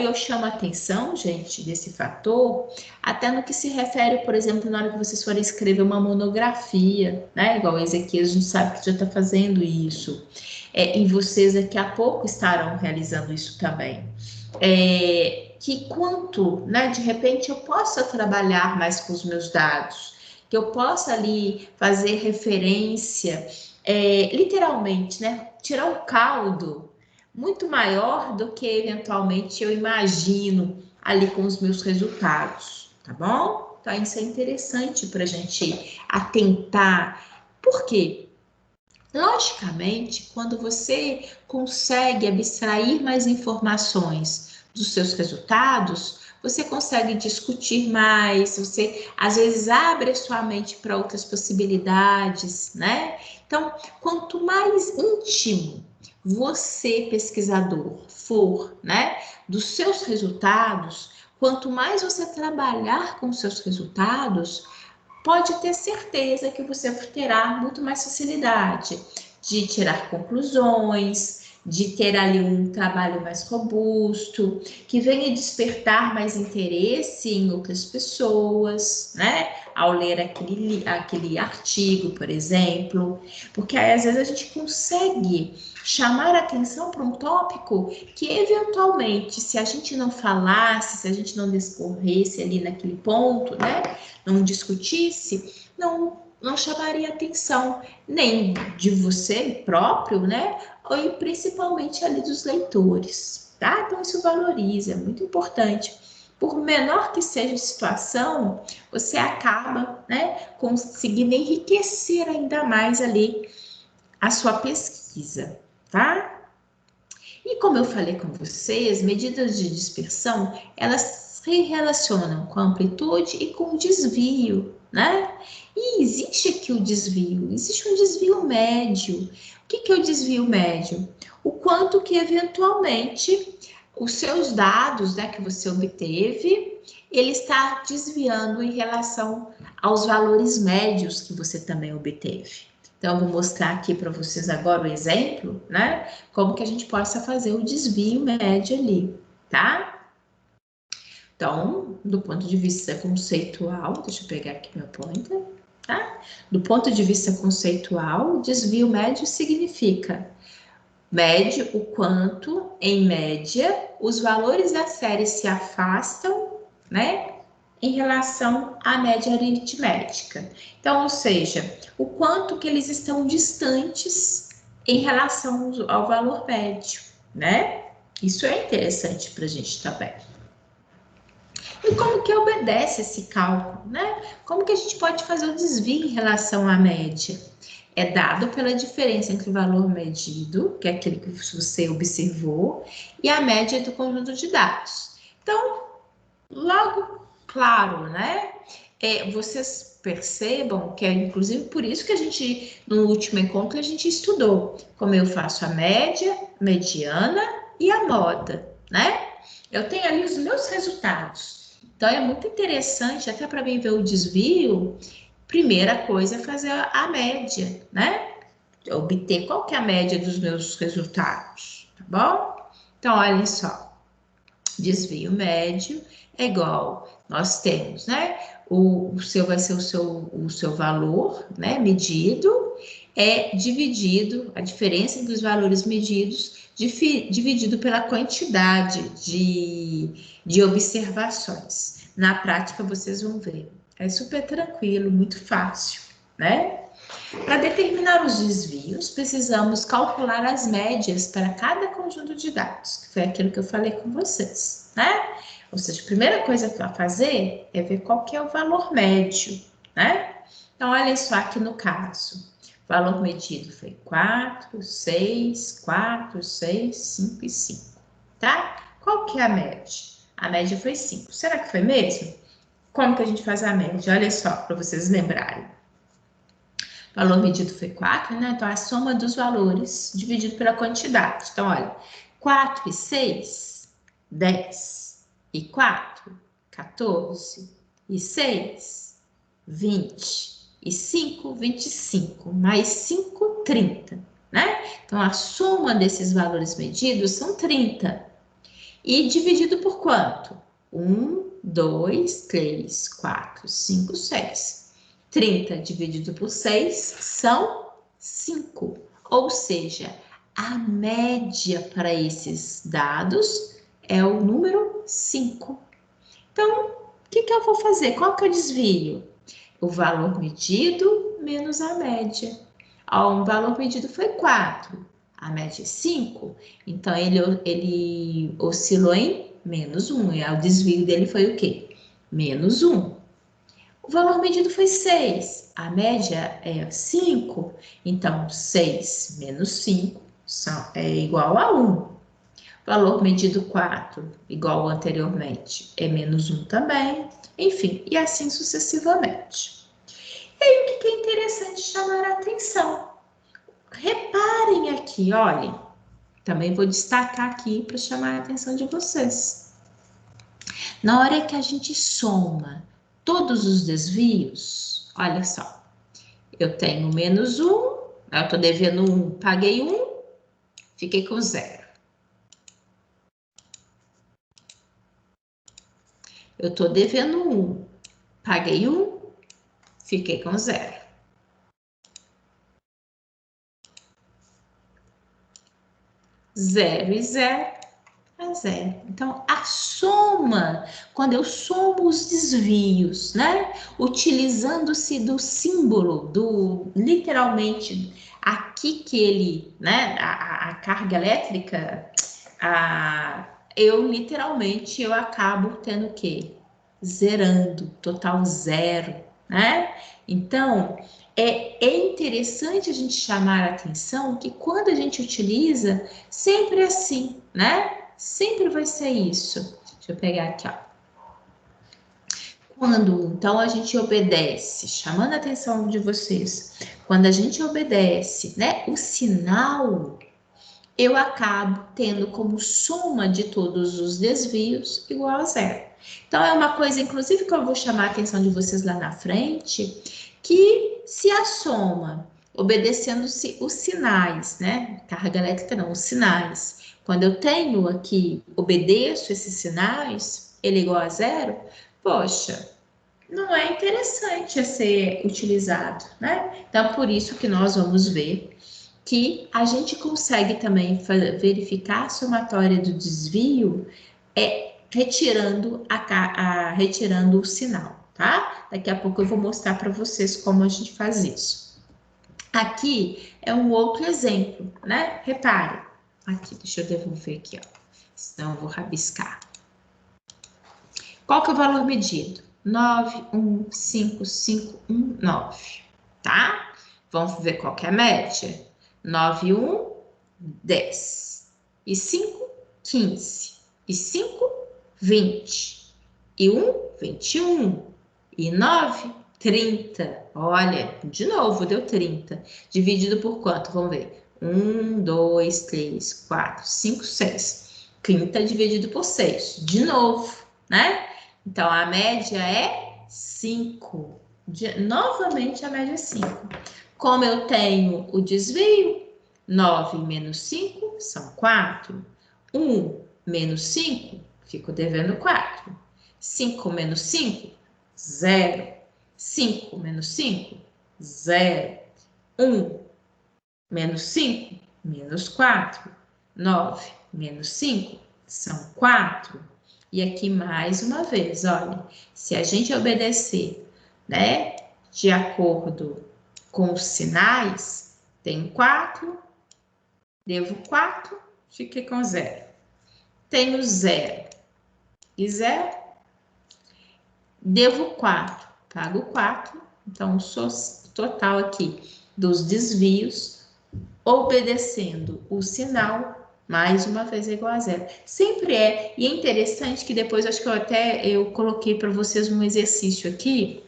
Eu chamo a atenção, gente, desse fator, até no que se refere, por exemplo, na hora que vocês forem escrever uma monografia, né? Igual o Ezequias, a gente sabe que já está fazendo isso. E vocês daqui a pouco estarão realizando isso também. Que quanto, né, de repente eu possa trabalhar mais com os meus dados, que eu possa ali fazer referência, literalmente, né, tirar um caldo muito maior do que eventualmente eu imagino ali com os meus resultados, tá bom? Então, isso é interessante para a gente atentar. Por quê? Logicamente, quando você consegue abstrair mais informações dos seus resultados, você consegue discutir mais, você às vezes abre a sua mente para outras possibilidades, né? Então, quanto mais íntimo você, pesquisador, for, né, dos seus resultados, quanto mais você trabalhar com seus resultados, pode ter certeza que você terá muito mais facilidade de tirar conclusões, de ter ali um trabalho mais robusto, que venha despertar mais interesse em outras pessoas, né? Ao ler aquele artigo, por exemplo, porque aí, às vezes a gente consegue chamar a atenção para um tópico que, eventualmente, se a gente não falasse, se a gente não discorresse ali naquele ponto, né? Não discutisse, não chamaria atenção nem de você próprio, né? E principalmente ali dos leitores, tá? Então isso valoriza, é muito importante. Por menor que seja a situação, você acaba, né, conseguindo enriquecer ainda mais ali a sua pesquisa, tá? E como eu falei com vocês, medidas de dispersão, elas se relacionam com a amplitude e com o desvio, né? E existe aqui o desvio, existe um desvio médio. O que é o desvio médio? O quanto que eventualmente os seus dados, né, que você obteve, ele está desviando em relação aos valores médios que você também obteve. Então, eu vou mostrar aqui para vocês agora o exemplo, né? Como que a gente possa fazer o desvio médio ali, tá? Então, do ponto de vista conceitual, deixa eu pegar aqui meu pointer, tá? Do ponto de vista conceitual, desvio médio significa médio o quanto, em média, os valores da série se afastam, né? Em relação à média aritmética. Então, ou seja, o quanto que eles estão distantes em relação ao valor médio, né? Isso é interessante para a gente também. E como que obedece esse cálculo, né? Como que a gente pode fazer o desvio em relação à média? É dado pela diferença entre o valor medido, que é aquele que você observou, e a média do conjunto de dados. Então, logo, claro, né? Vocês percebam que é inclusive por isso que a gente, no último encontro, a gente estudou como eu faço a média, mediana e a moda, né? Eu tenho ali os meus resultados. Então, é muito interessante, até para mim ver o desvio, primeira coisa é fazer a média, né? Obter qual que é a média dos meus resultados, tá bom? Então, olha só, desvio médio é igual, nós temos, né? O seu vai ser o seu valor, né? Medido, dividido, a diferença entre os valores medidos, dividido pela quantidade de observações. Na prática, vocês vão ver. É super tranquilo, muito fácil, né? Para determinar os desvios, precisamos calcular as médias para cada conjunto de dados, que foi aquilo que eu falei com vocês, né? Ou seja, a primeira coisa que vai fazer é ver qual que é o valor médio, né? Então, olha só aqui no caso. O valor medido foi 4, 6, 4, 6, 5 e 5, tá? Qual que é a média? A média foi 5. Será que foi mesmo? Como que a gente faz a média? Olha só, para vocês lembrarem. O valor medido foi 4, né? Então, a soma dos valores dividido pela quantidade. Então, olha, 4 e 6, 10. E 4, 14. E 6, 20. E 5, 25. Mais 5, 30, né? Então, a soma desses valores medidos são 30. E dividido por quanto? 1, 2, 3, 4, 5, 6. 30 dividido por 6 são 5. Ou seja, a média para esses dados é o número 5. Então, o que eu vou fazer? Qual que é o desvio? O valor medido menos a média. O valor medido foi 4. A média é 5. Então, ele oscilou em menos 1. E o desvio dele foi o quê? Menos 1. O valor medido foi 6, a média é 5, então 6 menos 5 é igual a 1. O valor medido 4, igual anteriormente, é menos 1 também, enfim, e assim sucessivamente. E aí, o que é interessante chamar a atenção? Reparem aqui, olhem, também vou destacar aqui para chamar a atenção de vocês. Na hora que a gente soma todos os desvios, olha só, eu tenho menos 1, eu estou devendo 1, paguei 1, fiquei com 0. Eu estou devendo 1, paguei 1, fiquei com 0. Zero e 0 é 0. Então, a soma, quando eu somo os desvios, né? Utilizando-se do símbolo, literalmente, aqui que ele, né? A carga elétrica, eu acabo tendo o quê? Zerando, total 0, né? Então, é interessante a gente chamar a atenção que quando a gente utiliza, sempre assim, né? Sempre vai ser isso. Deixa eu pegar aqui, ó. Quando, então, a gente obedece, chamando a atenção de vocês, quando a gente obedece, né, o sinal, eu acabo tendo como soma de todos os desvios igual a 0. Então, é uma coisa, inclusive, que eu vou chamar a atenção de vocês lá na frente, que se a soma, obedecendo-se os sinais, né, carga elétrica não, os sinais, quando eu tenho aqui, obedeço esses sinais, ele é igual a 0, poxa, não é interessante a ser utilizado, né? Então, por isso que nós vamos ver que a gente consegue também verificar a somatória do desvio retirando retirando o sinal, tá? Daqui a pouco eu vou mostrar para vocês como a gente faz isso. Aqui é um outro exemplo, né? Repare. Aqui, deixa eu devolver aqui, ó. Senão eu vou rabiscar. Qual que é o valor medido? 9,15519, tá? Vamos ver qual que é a média? 9, 1, 10. E 5, 15. E 5, 20. E 1, 21. E 9, 30. Olha, de novo, deu 30. Dividido por quanto? Vamos ver. 1, 2, 3, 4, 5, 6. 30 dividido por 6. De novo, né? Então, a média é 5. Novamente, a média é 5. Como eu tenho o desvio, 9 menos 5 são 4. 1 menos 5, fico devendo 4. 5 menos 5, 0. 5 menos 5, 0. 1 menos 5, menos 4. 9 menos 5 são 4. E aqui mais uma vez, olha, se a gente obedecer, né, de acordo com os sinais, tem 4, devo 4, fiquei com 0. Tenho 0 e 0, devo 4, pago 4. Então, o total aqui dos desvios, obedecendo o sinal, mais uma vez é igual a 0. Sempre é, e é interessante que depois, acho que eu coloquei para vocês um exercício aqui,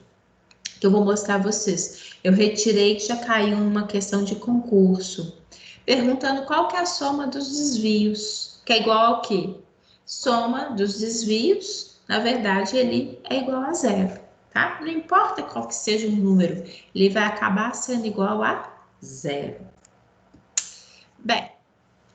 que eu vou mostrar a vocês. Eu retirei que já caiu numa questão de concurso, perguntando qual que é a soma dos desvios, que é igual ao quê? Soma dos desvios, na verdade, ele é igual a 0, tá? Não importa qual que seja o número, ele vai acabar sendo igual a 0. Bem,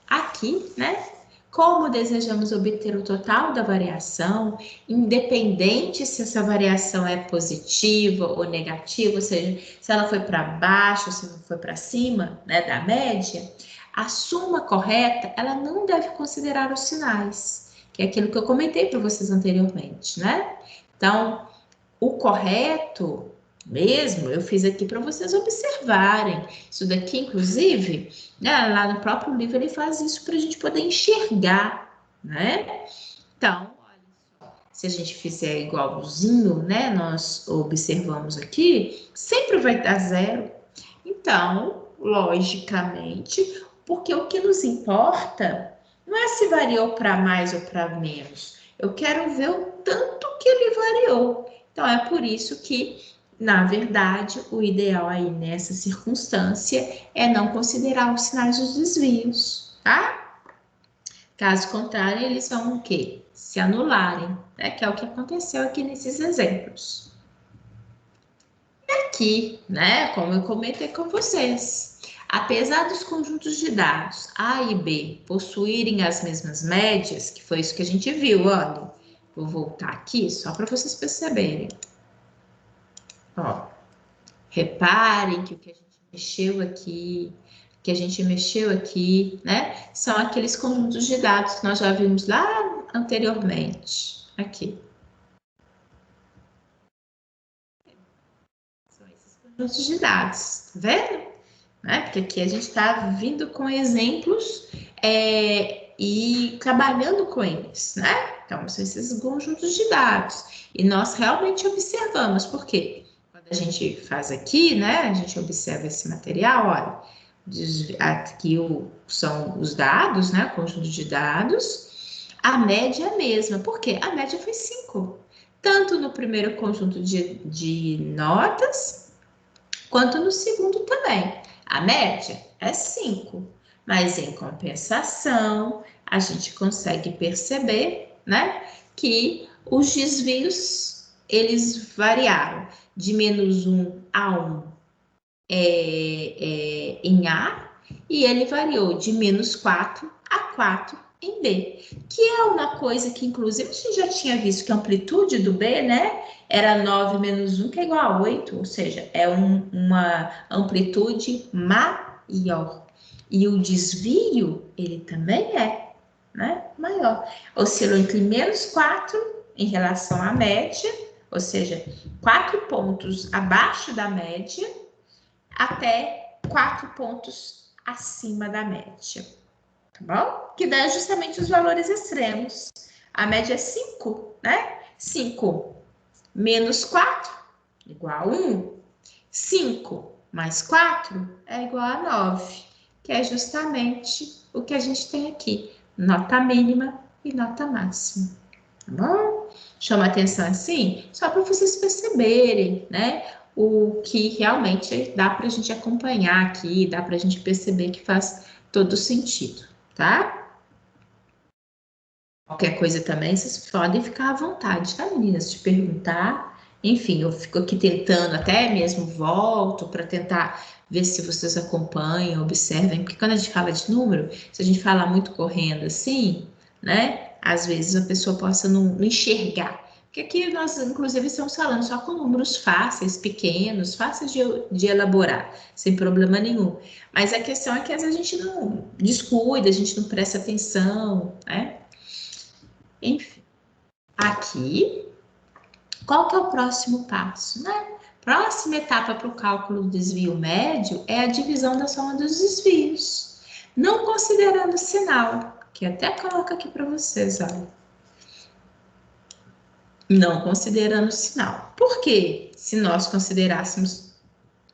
aqui, né? Como desejamos obter o total da variação, independente se essa variação é positiva ou negativa, ou seja, se ela foi para baixo, se ela foi para cima, né, da média, a soma correta, ela não deve considerar os sinais, que é aquilo que eu comentei para vocês anteriormente, né? Então, o correto mesmo, eu fiz aqui para vocês observarem. Isso daqui, inclusive, né, lá no próprio livro ele faz isso para a gente poder enxergar, né? Então, olha só, se a gente fizer igualzinho, né, nós observamos aqui, sempre vai dar 0. Então, logicamente, porque o que nos importa não é se variou para mais ou para menos. Eu quero ver o tanto que ele variou. Então, é por isso que, na verdade, o ideal aí nessa circunstância é não considerar os sinais dos desvios, tá? Caso contrário, eles vão o quê? Se anularem, né? Que é o que aconteceu aqui nesses exemplos. E aqui, né, como eu comentei com vocês, apesar dos conjuntos de dados A e B possuírem as mesmas médias, que foi isso que a gente viu, olha, vou voltar aqui só para vocês perceberem. Ó, reparem que o que a gente mexeu aqui, né, são aqueles conjuntos de dados que nós já vimos lá anteriormente. Aqui. São esses conjuntos de dados, tá vendo? Né? Porque aqui a gente está vindo com exemplos e trabalhando com eles, né? Então, são esses conjuntos de dados. E nós realmente observamos, por quê? Quando a gente faz aqui, né? A gente observa esse material, olha, aqui são os dados, né? Conjunto de dados. A média é a mesma, por quê? A média foi 5. Tanto no primeiro conjunto de notas, quanto no segundo também. A média é 5, mas em compensação, a gente consegue perceber, né, que os desvios, eles variaram de menos 1 a 1 em A, e ele variou de menos 4 a 4 em B, que é uma coisa que, inclusive, a gente já tinha visto que a amplitude do B, né, era 9 menos 1, que é igual a 8, ou seja, é uma amplitude maior. E o desvio, ele também é, né, maior. Oscilou entre menos 4 em relação à média, ou seja, 4 pontos abaixo da média, até 4 pontos acima da média. Tá bom? Que dá justamente os valores extremos. A média é 5, né? 5 menos 4 igual a 1. 5 mais 4 é igual a 9, que é justamente o que a gente tem aqui. Nota mínima e nota máxima. Tá bom? Chama atenção assim, só para vocês perceberem, né? O que realmente dá para a gente acompanhar aqui, dá para a gente perceber que faz todo sentido, tá? Qualquer coisa também, vocês podem ficar à vontade, tá, meninas? De perguntar. Enfim, eu fico aqui tentando, até mesmo volto para tentar ver se vocês acompanham, observem, porque quando a gente fala de número, se a gente falar muito correndo assim, né? Às vezes a pessoa possa não enxergar. Porque aqui nós, inclusive, estamos falando só com números fáceis, pequenos, fáceis de elaborar, sem problema nenhum. Mas a questão é que às vezes a gente não descuida, a gente não presta atenção, né? Enfim, aqui, qual que é o próximo passo, né? Próxima etapa para o cálculo do desvio médio é a divisão da soma dos desvios, não considerando o sinal, que até coloco aqui para vocês, olha. Não considerando o sinal. Por quê? Se nós considerássemos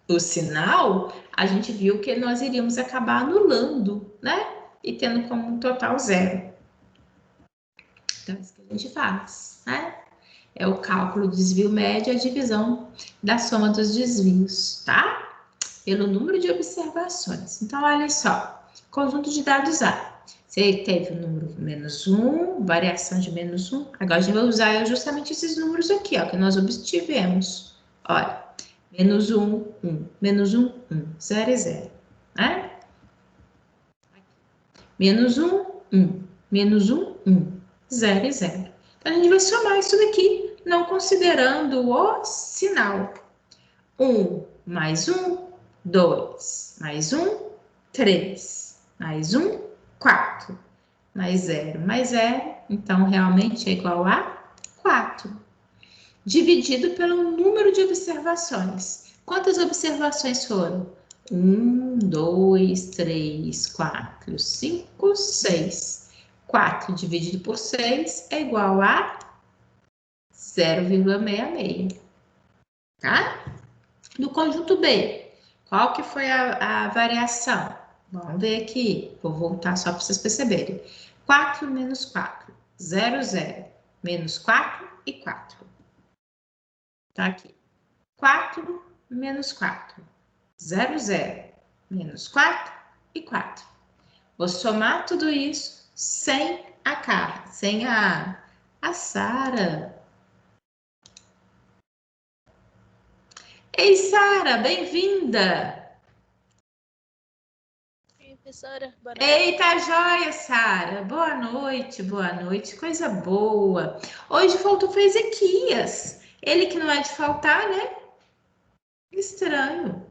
o sinal, a gente viu que nós iríamos acabar anulando, né? E tendo como um total zero. Então, é isso que a gente faz, né? É o cálculo do desvio médio, a divisão da soma dos desvios, tá? Pelo número de observações. Então, olha só, conjunto de dados A. Você teve o número -1, variação de -1. Agora, a gente vai usar justamente esses números aqui, ó, que nós obtivemos. Olha, -1, 1, -1, 1, 0 e 0, né? -1, 1, -1, 1, 0 e 0. Então, a gente vai somar isso daqui, não considerando o sinal. 1 mais 1, 2, mais 1, 3, mais 1, 4, mais 0, mais 0, então realmente é igual a 4. Dividido pelo número de observações. Quantas observações foram? 1, 2, 3, 4, 5, 6. 4 dividido por 6 é igual a 0,66, tá? No conjunto B, qual que foi a variação? Vamos ver aqui, vou voltar só para vocês perceberem. 4 menos 4, 0, 0, menos 4 e 4. Tá aqui. 4 menos 4, 0, 0, menos 4 e 4. Vou somar tudo isso sem a Carla, sem a Sara. Ei, Sara, bem-vinda! Oi, professora, boa noite. Eita, joia, Sara! Boa noite, coisa boa. Hoje faltou foi Ezequias. Ele que não é de faltar, né? Estranho.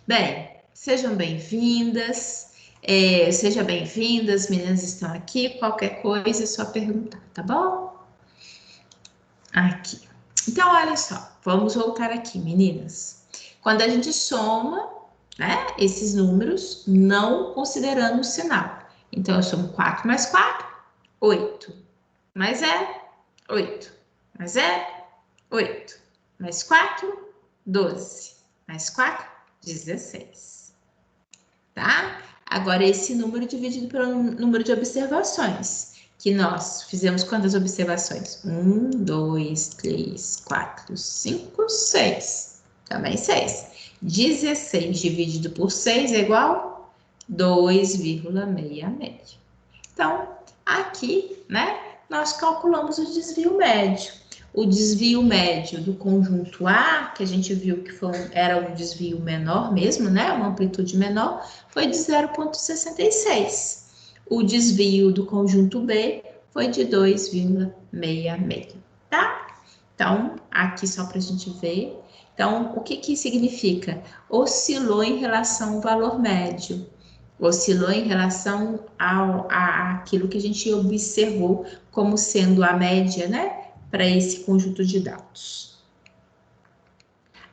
Bem, sejam bem-vindas. Sejam bem-vindas, meninas estão aqui. Qualquer coisa é só perguntar, tá bom? Aqui. Então, olha só, vamos voltar aqui, meninas. Quando a gente soma, né, esses números, não considerando o sinal. Então, eu somo 4 mais 4, 8. Mais 0, 8. Mais 0, 8. Mais 4, 12. Mais 4, 16. Tá? Agora, esse número dividido pelo número de observações. Que nós fizemos quantas observações? 1, 2, 3, 4, 5, 6. Também 6. 16 dividido por 6 é igual a 2,66. Então, aqui, né, nós calculamos o desvio médio. O desvio médio do conjunto A, que a gente viu que era um desvio menor mesmo, né, uma amplitude menor, foi de 0,66. O desvio do conjunto B foi de 2,66, tá? Então, aqui só para a gente ver. Então, o que que significa? Oscilou em relação ao valor médio. Oscilou em relação àquilo que a gente observou como sendo a média, né? Para esse conjunto de dados.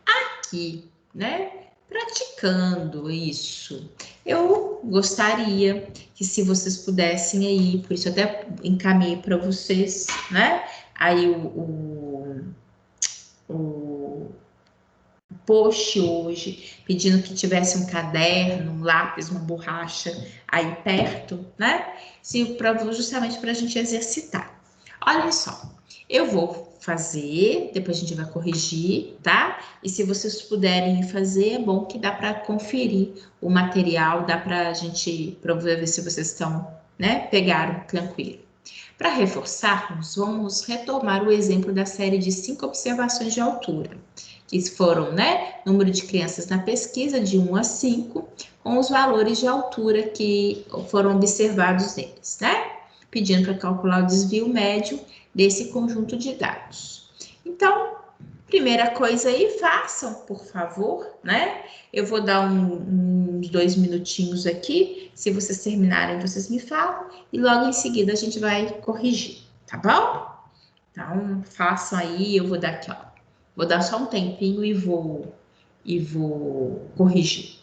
Aqui, né? Praticando isso, eu gostaria que se vocês pudessem aí, por isso eu até encaminhei para vocês, né? Aí o post hoje, pedindo que tivesse um caderno, um lápis, uma borracha aí perto, né? Justamente para a gente exercitar. Olha só, eu vou fazer, depois a gente vai corrigir, tá? E se vocês puderem fazer, é bom que dá para conferir o material, dá para a gente ver se vocês estão, né? Pegaram tranquilo, Para reforçarmos, vamos retomar o exemplo da série de 5 observações de altura, que foram, né, número de crianças na pesquisa de 1 a 5, com os valores de altura que foram observados neles, né? Pedindo para calcular o desvio médio desse conjunto de dados. Então, primeira coisa aí, façam, por favor, né? Eu vou dar uns 2 minutinhos aqui. Se vocês terminarem, vocês me falam. E logo em seguida a gente vai corrigir, tá bom? Então, façam aí. Eu vou dar aqui, ó. Vou dar só um tempinho e vou corrigir.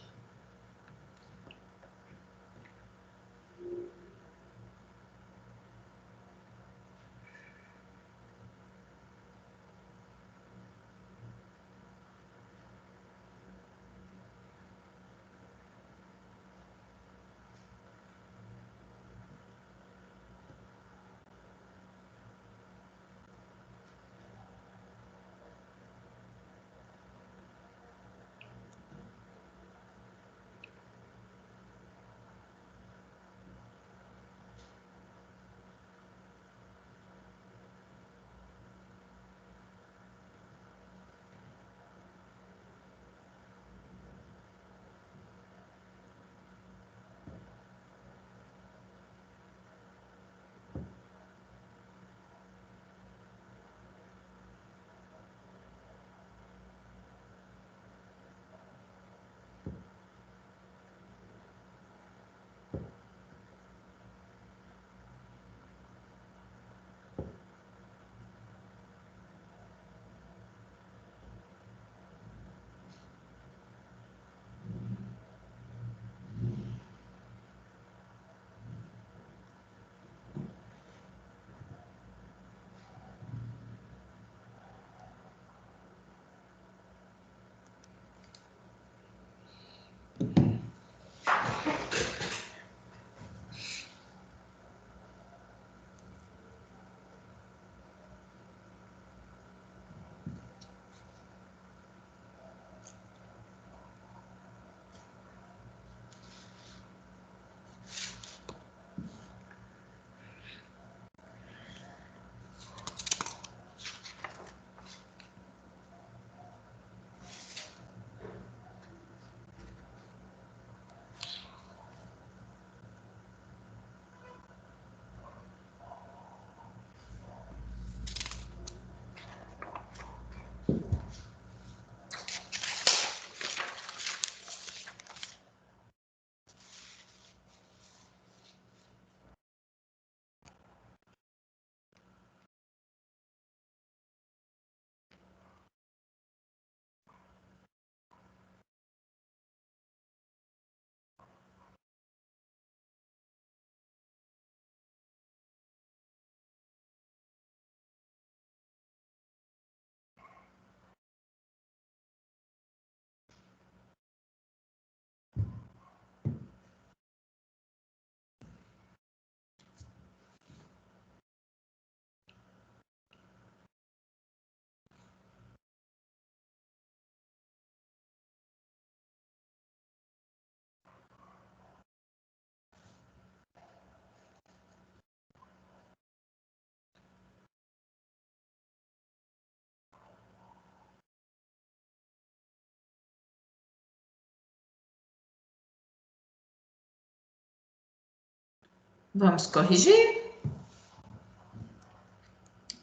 Vamos corrigir?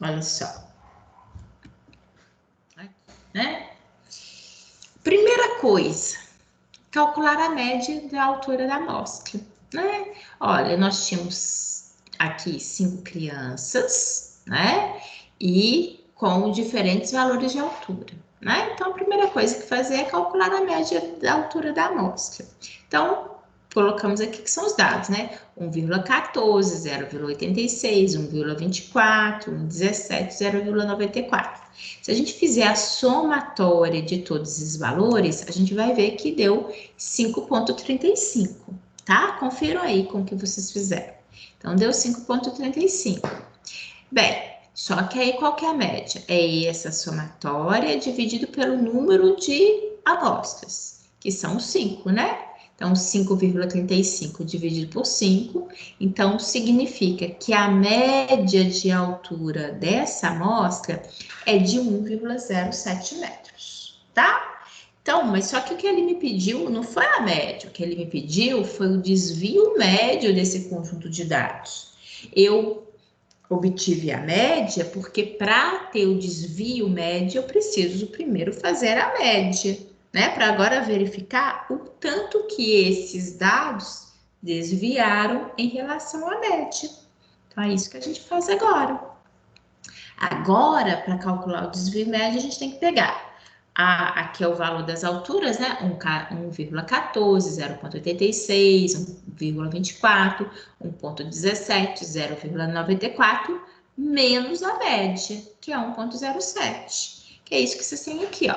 Olha só. Aqui, né? Primeira coisa, calcular a média da altura da amostra, né? Olha, nós tínhamos aqui 5 crianças, né? E com diferentes valores de altura, né? Então, a primeira coisa que fazer é calcular a média da altura da amostra. Então, colocamos aqui que são os dados, né? 1,14, 0,86, 1,24, 1,17, 0,94. Se a gente fizer a somatória de todos esses valores, a gente vai ver que deu 5,35, tá? Confiram aí com o que vocês fizeram. Então, deu 5,35. Bem, só que aí qual que é a média? É essa somatória dividido pelo número de amostras, que são 5, né? Então, 5,35 dividido por 5, então significa que a média de altura dessa amostra é de 1,07 metros, tá? Então, mas só que o que ele me pediu não foi a média, o que ele me pediu foi o desvio médio desse conjunto de dados. Eu obtive a média porque para ter o desvio médio eu preciso primeiro fazer a média, né? Para agora verificar o tanto que esses dados desviaram em relação à média. Então é isso que a gente faz agora. Agora, para calcular o desvio médio, a gente tem que pegar aqui é o valor das alturas, né? 1,14, 0,86, 1,24, 1,17, 0,94, menos a média, que é 1,07. Que é isso que vocês têm aqui, ó.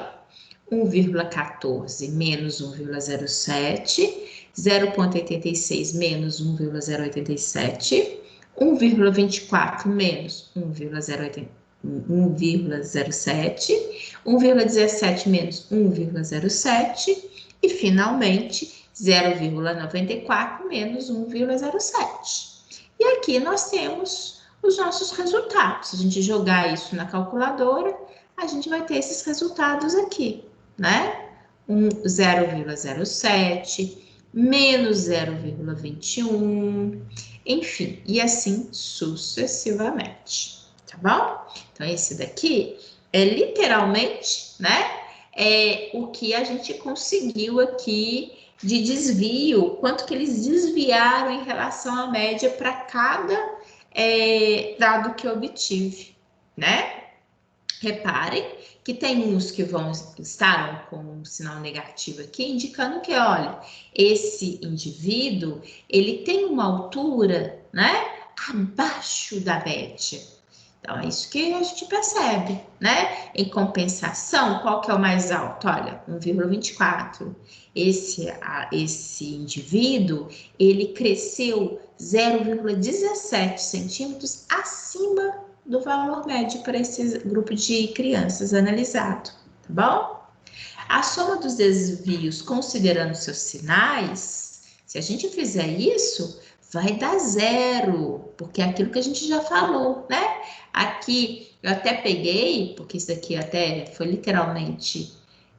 1,14 menos 1,07, 0,86 menos 1,087, 1,24 menos 1,087, 1,17 menos 1,07 e, finalmente, 0,94 menos 1,07. E aqui nós temos os nossos resultados. Se a gente jogar isso na calculadora, a gente vai ter esses resultados aqui, né? 0,07, menos 0,21, enfim, e assim sucessivamente, tá bom? Então, esse daqui é literalmente, né, o que a gente conseguiu aqui de desvio, quanto que eles desviaram em relação à média para cada dado que eu obtive, né? Reparem que tem uns que estar com um sinal negativo aqui, indicando que, olha, esse indivíduo, ele tem uma altura, né, abaixo da média. Então, é isso que a gente percebe, né? Em compensação, qual que é o mais alto? Olha, 1,24. Esse indivíduo, ele cresceu 0,17 centímetros acima do valor médio para esse grupo de crianças analisado, tá bom? A soma dos desvios, considerando seus sinais, se a gente fizer isso, vai dar zero, porque é aquilo que a gente já falou, né? Aqui, eu até peguei, porque isso aqui até foi literalmente,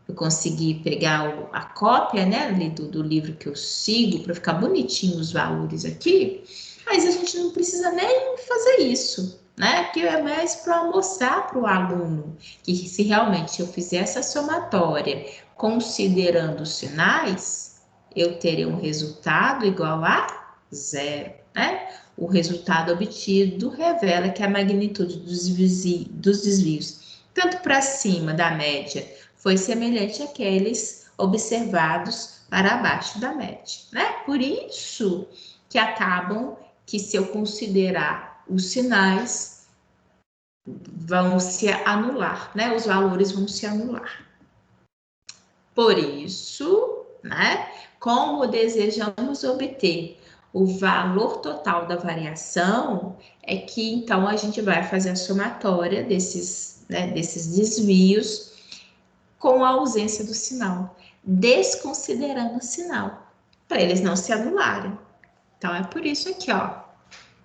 eu consegui pegar a cópia, né, do livro que eu sigo, para ficar bonitinho os valores aqui, mas a gente não precisa nem fazer isso, né? Porque é mais para mostrar para o aluno que se realmente eu fizer essa somatória considerando os sinais, eu terei um resultado igual a zero, né? O resultado obtido revela que a magnitude dos desvios, tanto para cima da média, foi semelhante àqueles observados para abaixo da média, né? Por isso que acabam que, se eu considerar os sinais, vão se anular, né? Os valores vão se anular. Por isso, né? Como desejamos obter o valor total da variação, é que então a gente vai fazer a somatória desses desvios com a ausência do sinal, desconsiderando o sinal, para eles não se anularem. Então é por isso aqui, ó,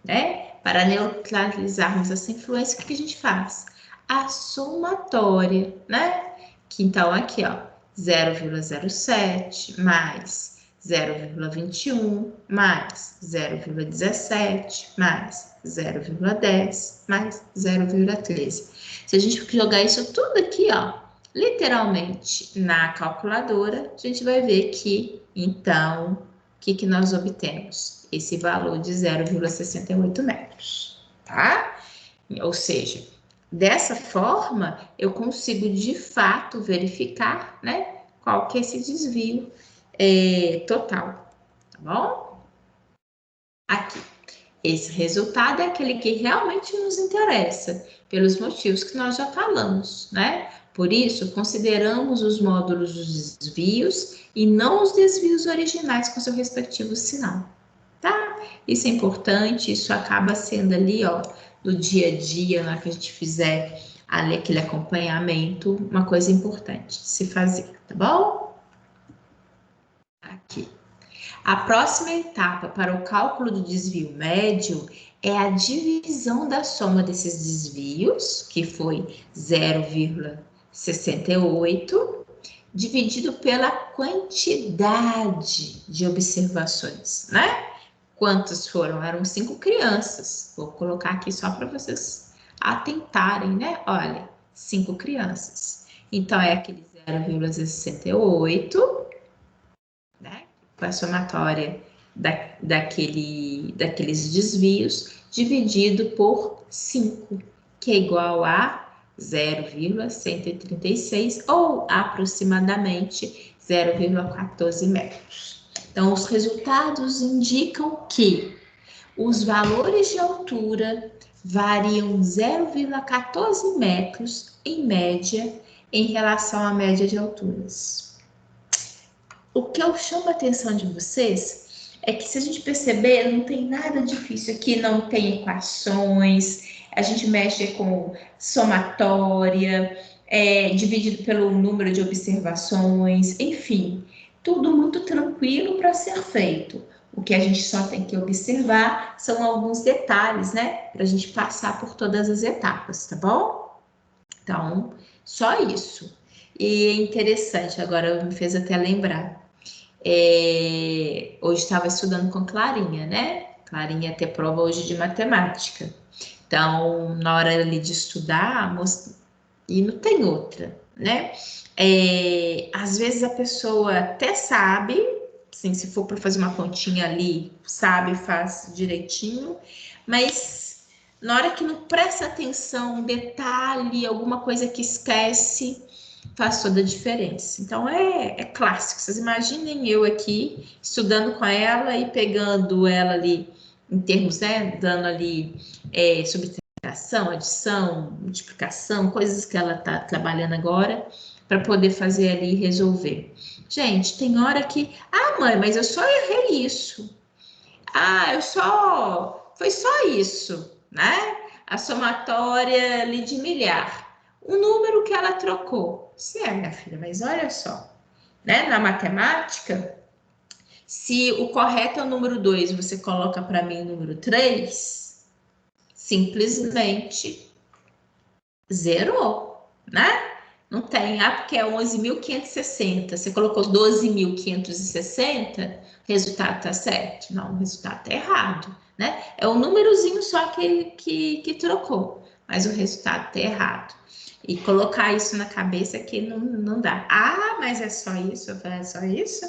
né? Para neutralizarmos essa influência, o que a gente faz? A somatória, né? Que então aqui, ó, 0,07 mais 0,21 mais 0,17 mais 0,10 mais 0,13. Se a gente jogar isso tudo aqui, ó, literalmente na calculadora, a gente vai ver que, então, o que nós obtemos? Esse valor de 0,68 metros, tá? Ou seja, dessa forma, eu consigo de fato verificar, né, qual que é esse desvio total, tá bom? Aqui, esse resultado é aquele que realmente nos interessa, pelos motivos que nós já falamos, né? Por isso, consideramos os módulos dos desvios e não os desvios originais com seu respectivo sinal, tá? Isso é importante, isso acaba sendo ali, ó, no dia a dia, na que a gente fizer ali aquele acompanhamento, uma coisa importante de se fazer, tá bom? Aqui. A próxima etapa para o cálculo do desvio médio é a divisão da soma desses desvios, que foi 0,68, dividido pela quantidade de observações, né? Quantas foram? Eram 5 crianças. Vou colocar aqui só para vocês atentarem, né? Olha, 5 crianças. Então, é aquele 0,68, né? Com a somatória daqueles desvios, dividido por 5, que é igual a 0,136 ou aproximadamente 0,14 metros. Então, os resultados indicam que os valores de altura variam 0,14 metros em média em relação à média de alturas. O que eu chamo a atenção de vocês é que, se a gente perceber, não tem nada difícil aqui, não tem equações, a gente mexe com somatória, dividido pelo número de observações, enfim, tudo muito tranquilo para ser feito. O que a gente só tem que observar são alguns detalhes, né? Para a gente passar por todas as etapas, tá bom? Então, só isso. E é interessante, agora me fez até lembrar. Hoje estava estudando com Clarinha, né? Clarinha ia ter prova hoje de matemática. Então, na hora ali de estudar, e não tem outra, né? Às vezes a pessoa até sabe, assim, se for para fazer uma continha ali, sabe, faz direitinho, mas na hora que não presta atenção, detalhe, alguma coisa que esquece, faz toda a diferença. Então, é clássico. Vocês imaginem eu aqui, estudando com ela e pegando ela ali, em termos, né, dando ali subtração, adição, multiplicação, coisas que ela está trabalhando agora, para poder fazer ali e resolver. Gente, tem hora que, mãe, mas eu só errei isso. Foi só isso, né? A somatória ali de milhar. O número que ela trocou. Minha filha, mas olha só, né? Na matemática, se o correto é o número 2, você coloca para mim o número 3, simplesmente zerou, né? Não tem, porque é 11.560, você colocou 12.560, resultado tá certo? Não, o resultado tá errado, né? É um númerozinho só que trocou, mas o resultado tá errado. E colocar isso na cabeça que não dá. Mas é só isso? É só isso?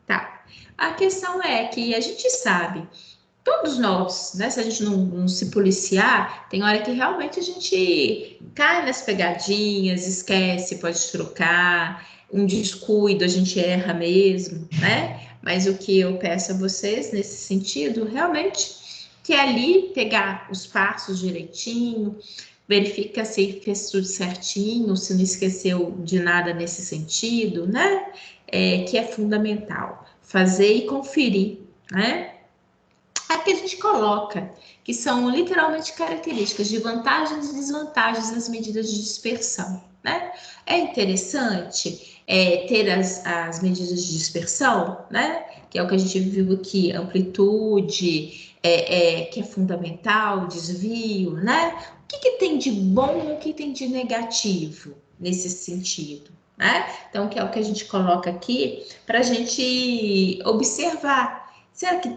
Tá. A questão é que a gente sabe, todos nós, né? Se a gente não se policiar, tem hora que realmente a gente cai nas pegadinhas, esquece, pode trocar, um descuido, a gente erra mesmo, né? Mas o que eu peço a vocês nesse sentido, realmente, que é ali pegar os passos direitinho, verifica se fez tudo certinho, se não esqueceu de nada nesse sentido, né? Que é fundamental. Fazer e conferir, né? Aqui a gente coloca, que são literalmente características de vantagens e desvantagens das medidas de dispersão, né? É interessante ter as medidas de dispersão, né? Que é o que a gente viu aqui, amplitude, que é fundamental, desvio, né? O que tem de bom e o que tem de negativo nesse sentido, né? Então, que é o que a gente coloca aqui para a gente observar. Será que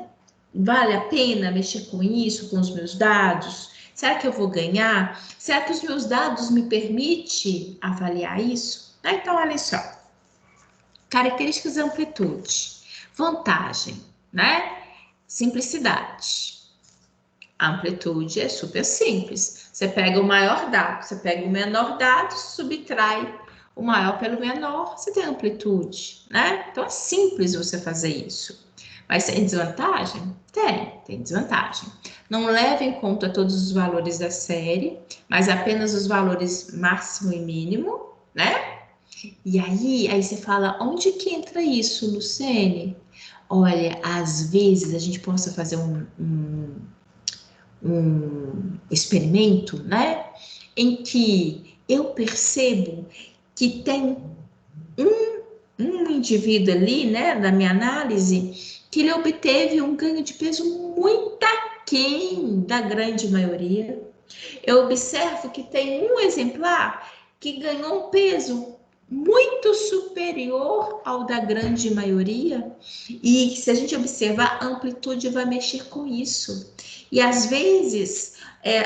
vale a pena mexer com isso, com os meus dados? Será que eu vou ganhar? Será que os meus dados me permitem avaliar isso? Então, olha só. Características da amplitude. Vantagem, né? Simplicidade. A amplitude é super simples. Você pega o maior dado, você pega o menor dado, subtrai o maior pelo menor, você tem amplitude, né? Então, é simples você fazer isso. Mas tem desvantagem? Tem desvantagem. Não leva em conta todos os valores da série, mas apenas os valores máximo e mínimo, né? E aí você fala, onde que entra isso, Luciene? Olha, às vezes a gente possa fazer um experimento, né? Em que eu percebo que tem um um indivíduo ali, né, da minha análise, que ele obteve um ganho de peso muito aquém da grande maioria. Eu observo que tem um exemplar que ganhou um peso muito superior ao da grande maioria, e se a gente observar, a amplitude vai mexer com isso. E às vezes,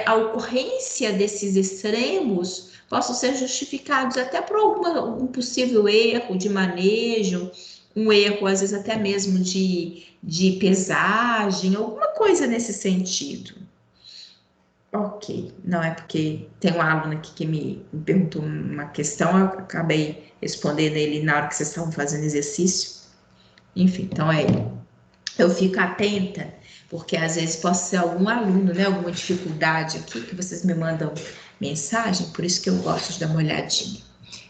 a ocorrência desses extremos possam ser justificados até por um possível erro de manejo, um erro, às vezes, até mesmo de pesagem, alguma coisa nesse sentido. Ok, não é porque tem um aluno aqui que me perguntou uma questão, eu acabei respondendo ele na hora que vocês estavam fazendo exercício. Enfim, então eu fico atenta, porque às vezes pode ser algum aluno, né, alguma dificuldade aqui, que vocês me mandam mensagem, por isso que eu gosto de dar uma olhadinha,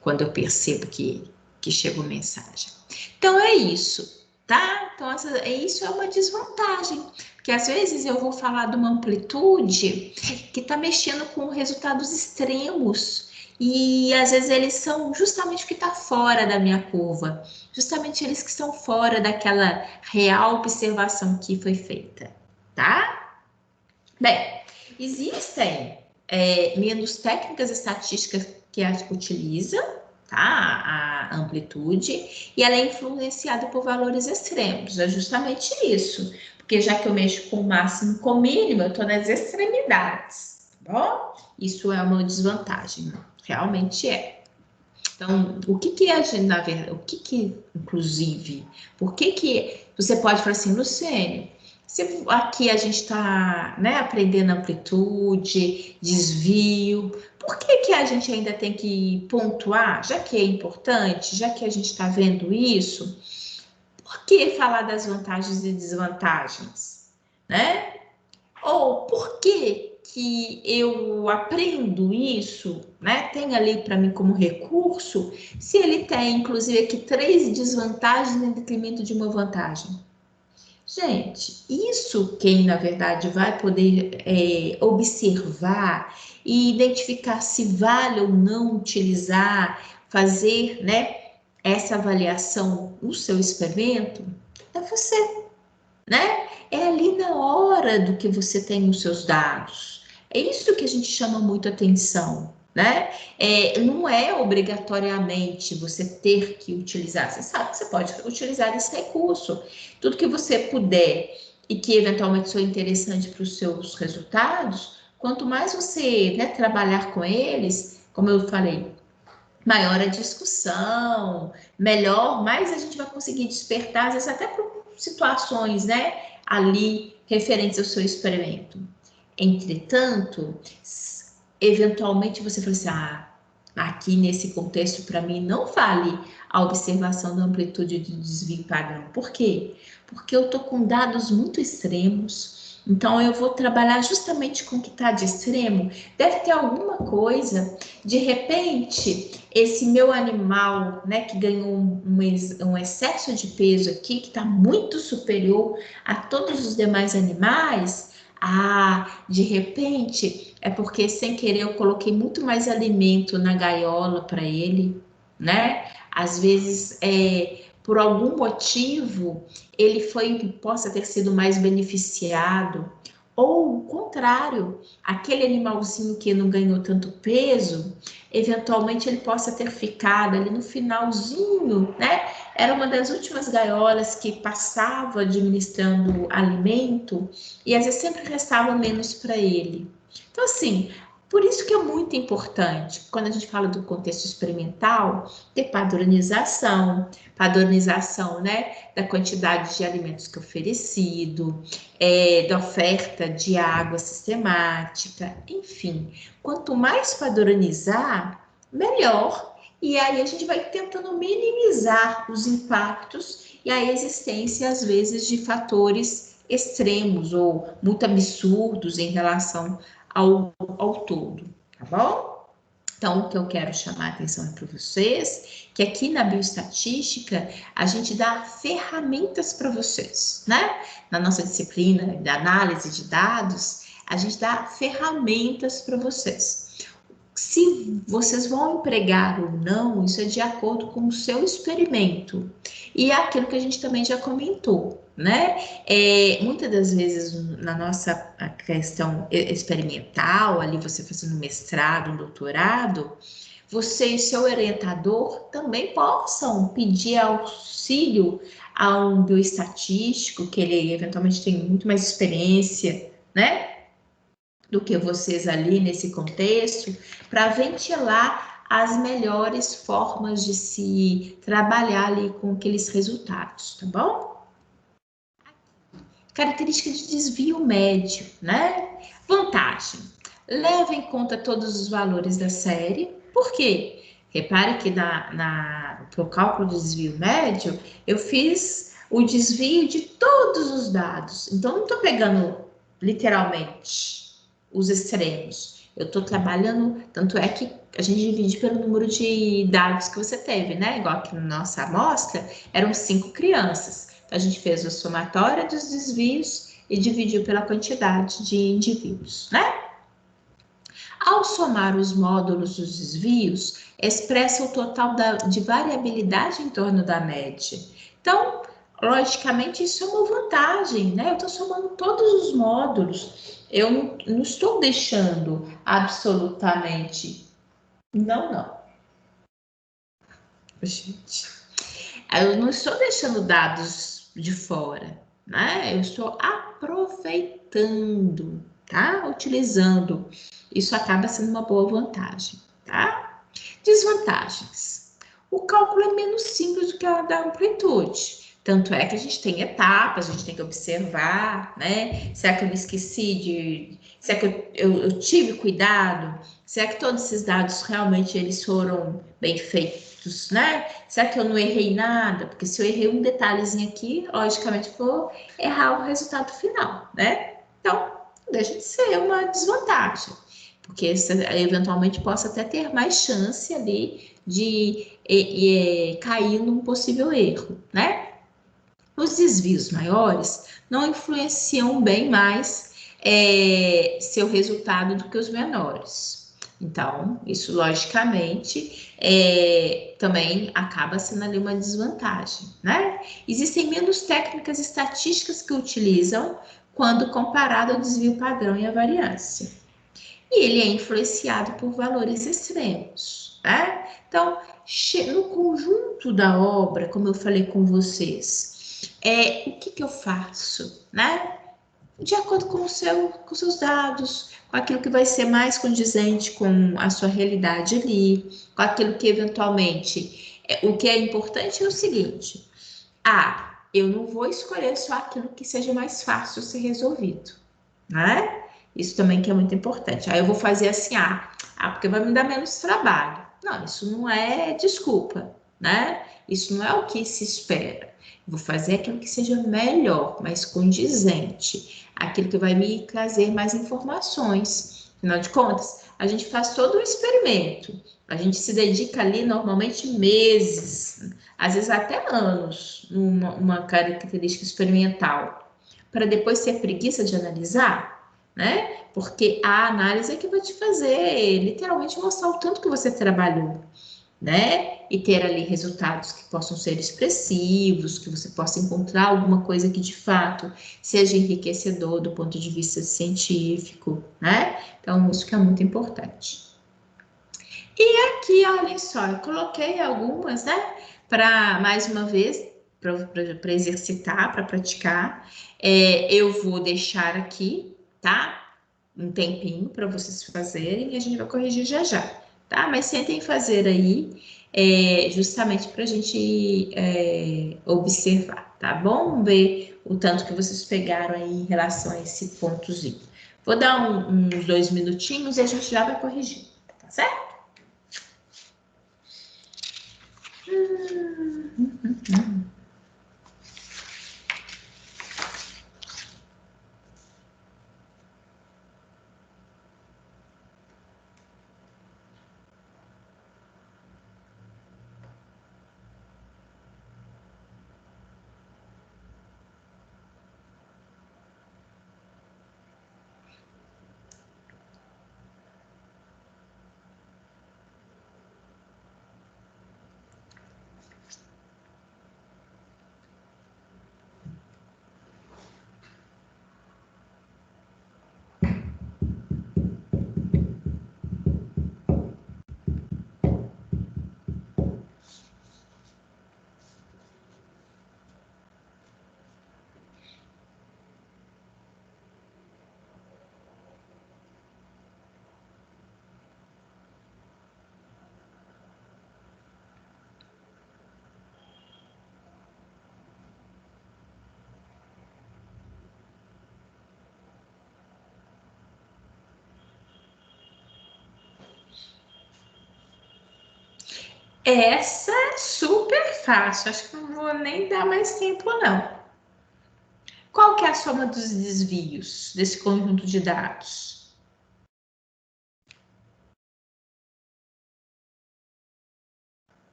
quando eu percebo que chegou mensagem. Então é isso, tá? Então isso é uma desvantagem, porque às vezes eu vou falar de uma amplitude que está mexendo com resultados extremos, e às vezes eles são justamente o que está fora da minha curva, justamente eles que estão fora daquela real observação que foi feita, tá? Bem, existem menos técnicas estatísticas que a utiliza, tá? A amplitude, e ela é influenciada por valores extremos, é justamente isso, porque já que eu mexo com o máximo e com o mínimo, eu estou nas extremidades, tá bom? Isso é uma desvantagem, realmente é. Então, o que a gente, na verdade, inclusive, por que você pode falar assim, Luciene, se aqui a gente está, né, aprendendo amplitude, desvio, por que a gente ainda tem que pontuar, já que é importante, já que a gente está vendo isso, por que falar das vantagens e desvantagens, né? Ou por que eu aprendo isso, né? Tem ali para mim como recurso, se ele tem, inclusive, aqui 3 desvantagens em detrimento de uma vantagem. Gente, isso quem, na verdade, vai poder observar e identificar se vale ou não utilizar, fazer, né, essa avaliação no seu experimento, é você, né? É ali na hora do que você tem os seus dados. É isso que a gente chama muito atenção, né? Não é obrigatoriamente você ter que utilizar. Você sabe que você pode utilizar esse recurso. Tudo que você puder e que eventualmente for interessante para os seus resultados, quanto mais você, né, trabalhar com eles, como eu falei, maior a discussão, melhor, mais a gente vai conseguir despertar, às vezes até por situações, né, ali referentes ao seu experimento. Entretanto, eventualmente você fala assim, aqui nesse contexto para mim não vale a observação da amplitude do desvio padrão. Por quê? Porque eu estou com dados muito extremos, então eu vou trabalhar justamente com o que está de extremo. Deve ter alguma coisa, de repente, esse meu animal, né, que ganhou um excesso de peso aqui, que está muito superior a todos os demais animais, de repente é porque sem querer eu coloquei muito mais alimento na gaiola para ele, né? Às vezes, por algum motivo, ele possa ter sido mais beneficiado, ou o contrário, aquele animalzinho que não ganhou tanto peso, eventualmente ele possa ter ficado ali no finalzinho, né? Era uma das últimas gaiolas que passava administrando alimento e às vezes sempre restava menos para ele. Então, assim, por isso que é muito importante, quando a gente fala do contexto experimental, ter padronização, né, da quantidade de alimentos que é oferecido, da oferta de água sistemática, enfim. Quanto mais padronizar, melhor. E aí a gente vai tentando minimizar os impactos e a existência, às vezes, de fatores extremos ou muito absurdos em relação ao todo, tá bom? Então, o que eu quero chamar a atenção para vocês, que aqui na bioestatística, a gente dá ferramentas para vocês, né? Na nossa disciplina de análise de dados, a gente dá ferramentas para vocês. Se vocês vão empregar ou não, isso é de acordo com o seu experimento. E é aquilo que a gente também já comentou, né? Muitas das vezes, na nossa questão experimental, ali você fazendo mestrado, doutorado, você e seu orientador também possam pedir auxílio a um bioestatístico, que ele eventualmente tem muito mais experiência, né, do que vocês ali nesse contexto, para ventilar as melhores formas de se trabalhar ali com aqueles resultados, tá bom? Característica de desvio médio, né? Vantagem. Leva em conta todos os valores da série. Por quê? Repare que pro cálculo do desvio médio, eu fiz o desvio de todos os dados. Então, não estou pegando literalmente os extremos. Eu estou trabalhando, tanto é que a gente divide pelo número de dados que você teve, né? Igual aqui na nossa amostra, eram 5 crianças. Então, a gente fez a somatória dos desvios e dividiu pela quantidade de indivíduos, né? Ao somar os módulos dos desvios, expressa o total de variabilidade em torno da média. Então, logicamente, isso é uma vantagem, né? Eu estou somando todos os módulos. Eu não estou deixando absolutamente. Não. Gente. Eu não estou deixando dados de fora, né? Eu estou aproveitando, tá? Utilizando. Isso acaba sendo uma boa vantagem, tá? Desvantagens. O cálculo é menos simples do que a da amplitude. Tanto é que a gente tem etapas, a gente tem que observar, né? Será que eu me esqueci de... Será que eu tive cuidado? Será que todos esses dados realmente eles foram bem feitos, né? Será que eu não errei nada? Porque se eu errei um detalhezinho aqui, logicamente vou errar o resultado final, né? Então, deixa de ser uma desvantagem, porque eventualmente possa até ter mais chance ali de cair num possível erro, né? Os desvios maiores não influenciam bem mais seu resultado do que os menores. Então, isso logicamente também acaba sendo ali uma desvantagem, né? Existem menos técnicas estatísticas que utilizam quando comparado ao desvio padrão e à variância. E ele é influenciado por valores extremos, né? Então, no conjunto da obra, como eu falei com vocês, o que eu faço, né? De acordo com com seus dados, com aquilo que vai ser mais condizente com a sua realidade ali, com aquilo que eventualmente. O que é importante é o seguinte: eu não vou escolher só aquilo que seja mais fácil ser resolvido, né? Isso também que é muito importante. Aí eu vou fazer assim, porque vai me dar menos trabalho. Não, isso não é desculpa, né? Isso não é o que se espera. Vou fazer aquilo que seja melhor, mais condizente, aquilo que vai me trazer mais informações. Afinal de contas, a gente faz todo o experimento. A gente se dedica ali normalmente meses, às vezes até anos, numa característica experimental, para depois ter preguiça de analisar, né? Porque a análise é que vai te fazer literalmente mostrar o tanto que você trabalhou, né? E ter ali resultados que possam ser expressivos, que você possa encontrar alguma coisa que de fato seja enriquecedor do ponto de vista científico, né? Então, isso que é muito importante. E aqui, olha só, eu coloquei algumas, né? Para mais uma vez, para exercitar, para praticar. Eu vou deixar aqui, tá? Um tempinho para vocês fazerem e a gente vai corrigir já já, tá? Mas tentem fazer aí, justamente para a gente observar, tá bom? Vamos ver o tanto que vocês pegaram aí em relação a esse pontozinho. Vou dar uns 2 minutinhos e a gente já vai corrigir, tá certo? Essa é super fácil, acho que não vou nem dar mais tempo, não. Qual que é a soma dos desvios desse conjunto de dados?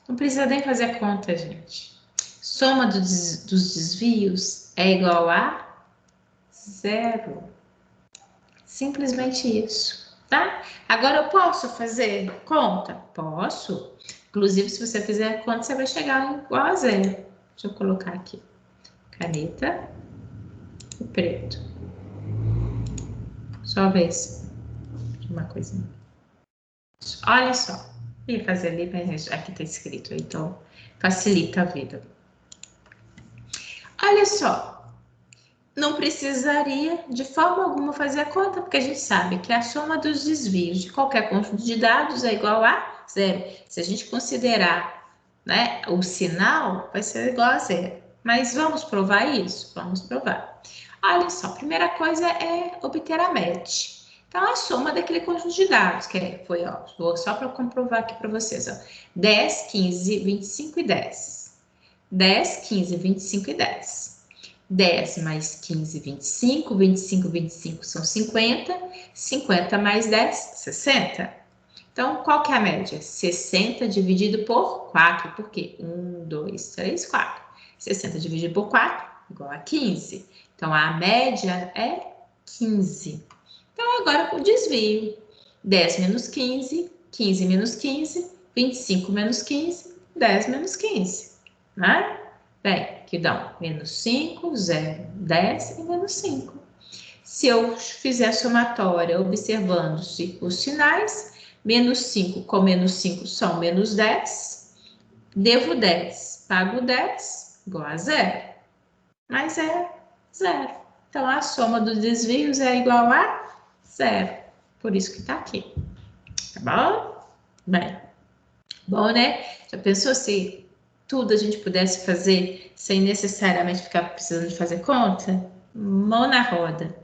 Não precisa nem fazer conta, gente. Soma dos desvios é igual a 0. Simplesmente isso, tá? Agora eu posso fazer conta? Posso. Inclusive, se você fizer a conta, você vai chegar igual a 0. Deixa eu colocar aqui. Caneta e preto. Só ver se uma coisinha. Olha só. Ia fazer ali, mas aqui tá escrito, então facilita a vida. Olha só. Não precisaria de forma alguma fazer a conta, porque a gente sabe que a soma dos desvios de qualquer conjunto de dados é igual a 0. Se a gente considerar, né, o sinal, vai ser igual a 0. Mas vamos provar isso? Vamos provar. Olha só, a primeira coisa é obter a média. Então, a soma daquele conjunto de dados, que foi, ó, só para comprovar aqui para vocês, ó, 10, 15, 25 e 10. 10, 15, 25 e 10. 10 mais 15, 25, 25, 25 são 50, 50 mais 10, 60. Então, qual que é a média? 60 dividido por 4, por quê? 1, 2, 3, 4. 60 dividido por 4, igual a 15. Então, a média é 15. Então, agora o desvio. 10 menos 15, 15 menos 15, 25 menos 15, 10 menos 15, né? Bem, que dão menos 5, 0, 10 e menos 5. Se eu fizer a somatória observando-se os sinais, menos 5 com menos 5 são menos 10, devo 10, pago 10, igual a 0, mas é 0. Então, a soma dos desvios é igual a 0, por isso que está aqui, tá bom? Bem, bom, né? Já pensou se tudo a gente pudesse fazer sem necessariamente ficar precisando de fazer conta? Mão na roda.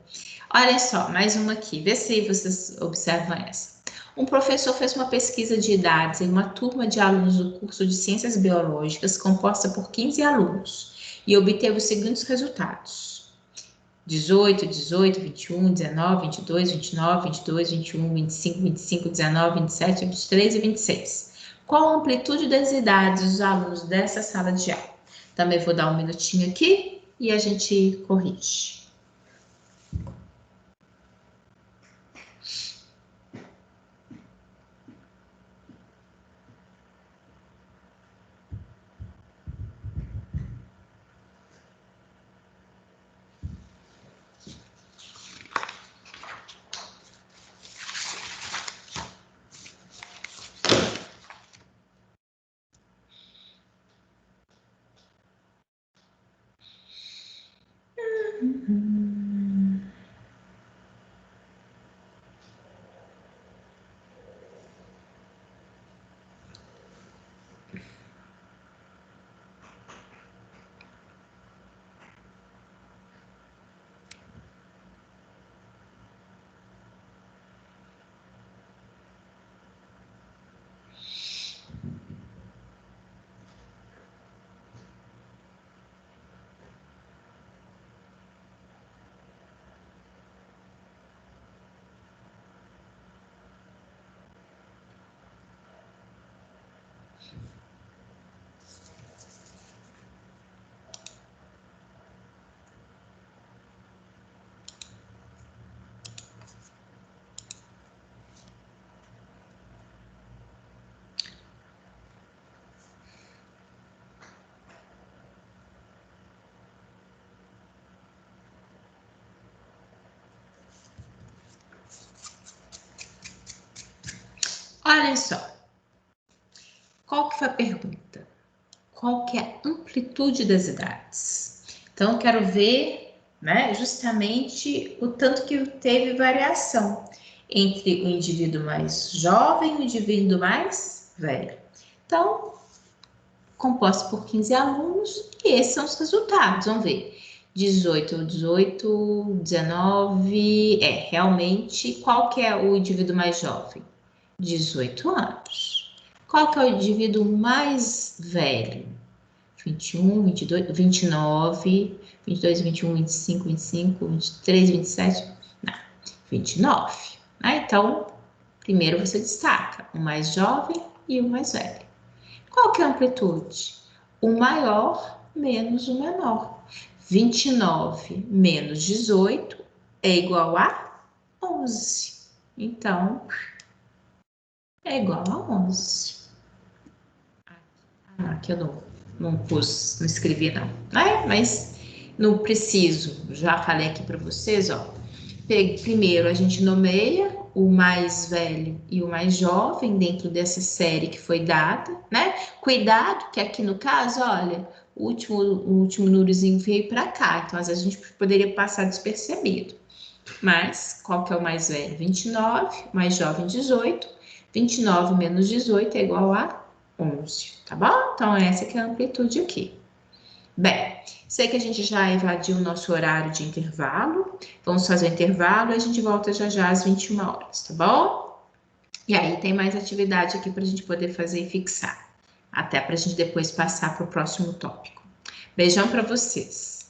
Olha só, mais uma aqui, vê se vocês observam essa. Um professor fez uma pesquisa de idades em uma turma de alunos do curso de Ciências Biológicas composta por 15 alunos e obteve os seguintes resultados: 18, 18, 21, 19, 22, 29, 22, 21, 25, 25, 19, 27, 23 e 26. Qual a amplitude das idades dos alunos dessa sala de aula? Também vou dar um minutinho aqui e a gente corrige. Olha só, qual que foi a pergunta? Qual que é a amplitude das idades? Então, eu quero ver, né, justamente o tanto que teve variação entre o indivíduo mais jovem e o indivíduo mais velho. Então, composto por 15 alunos, e esses são os resultados, vamos ver. 18, 18, 19, realmente, qual que é o indivíduo mais jovem? 18 anos. Qual que é o indivíduo mais velho? 21, 22, 29, 22, 21, 25, 25, 23, 27, não, 29. Então, primeiro você destaca o mais jovem e o mais velho. Qual que é a amplitude? O maior menos o menor. 29 menos 18 é igual a 11. Então, é igual a 11. Aqui eu não pus, não escrevi não. Mas não preciso. Já falei aqui para vocês, ó. Primeiro a gente nomeia o mais velho e o mais jovem dentro dessa série que foi dada, né? Cuidado que aqui no caso, olha, o último númerozinho veio para cá, então às vezes a gente poderia passar despercebido. Mas qual que é o mais velho? 29, mais jovem 18. 29 menos 18 é igual a 11, tá bom? Então essa que é a amplitude aqui. Bem, sei que a gente já evadiu o nosso horário de intervalo. Vamos fazer o intervalo e a gente volta já já às 21 horas, tá bom? E aí tem mais atividade aqui para a gente poder fazer e fixar. Até para a gente depois passar para o próximo tópico. Beijão para vocês.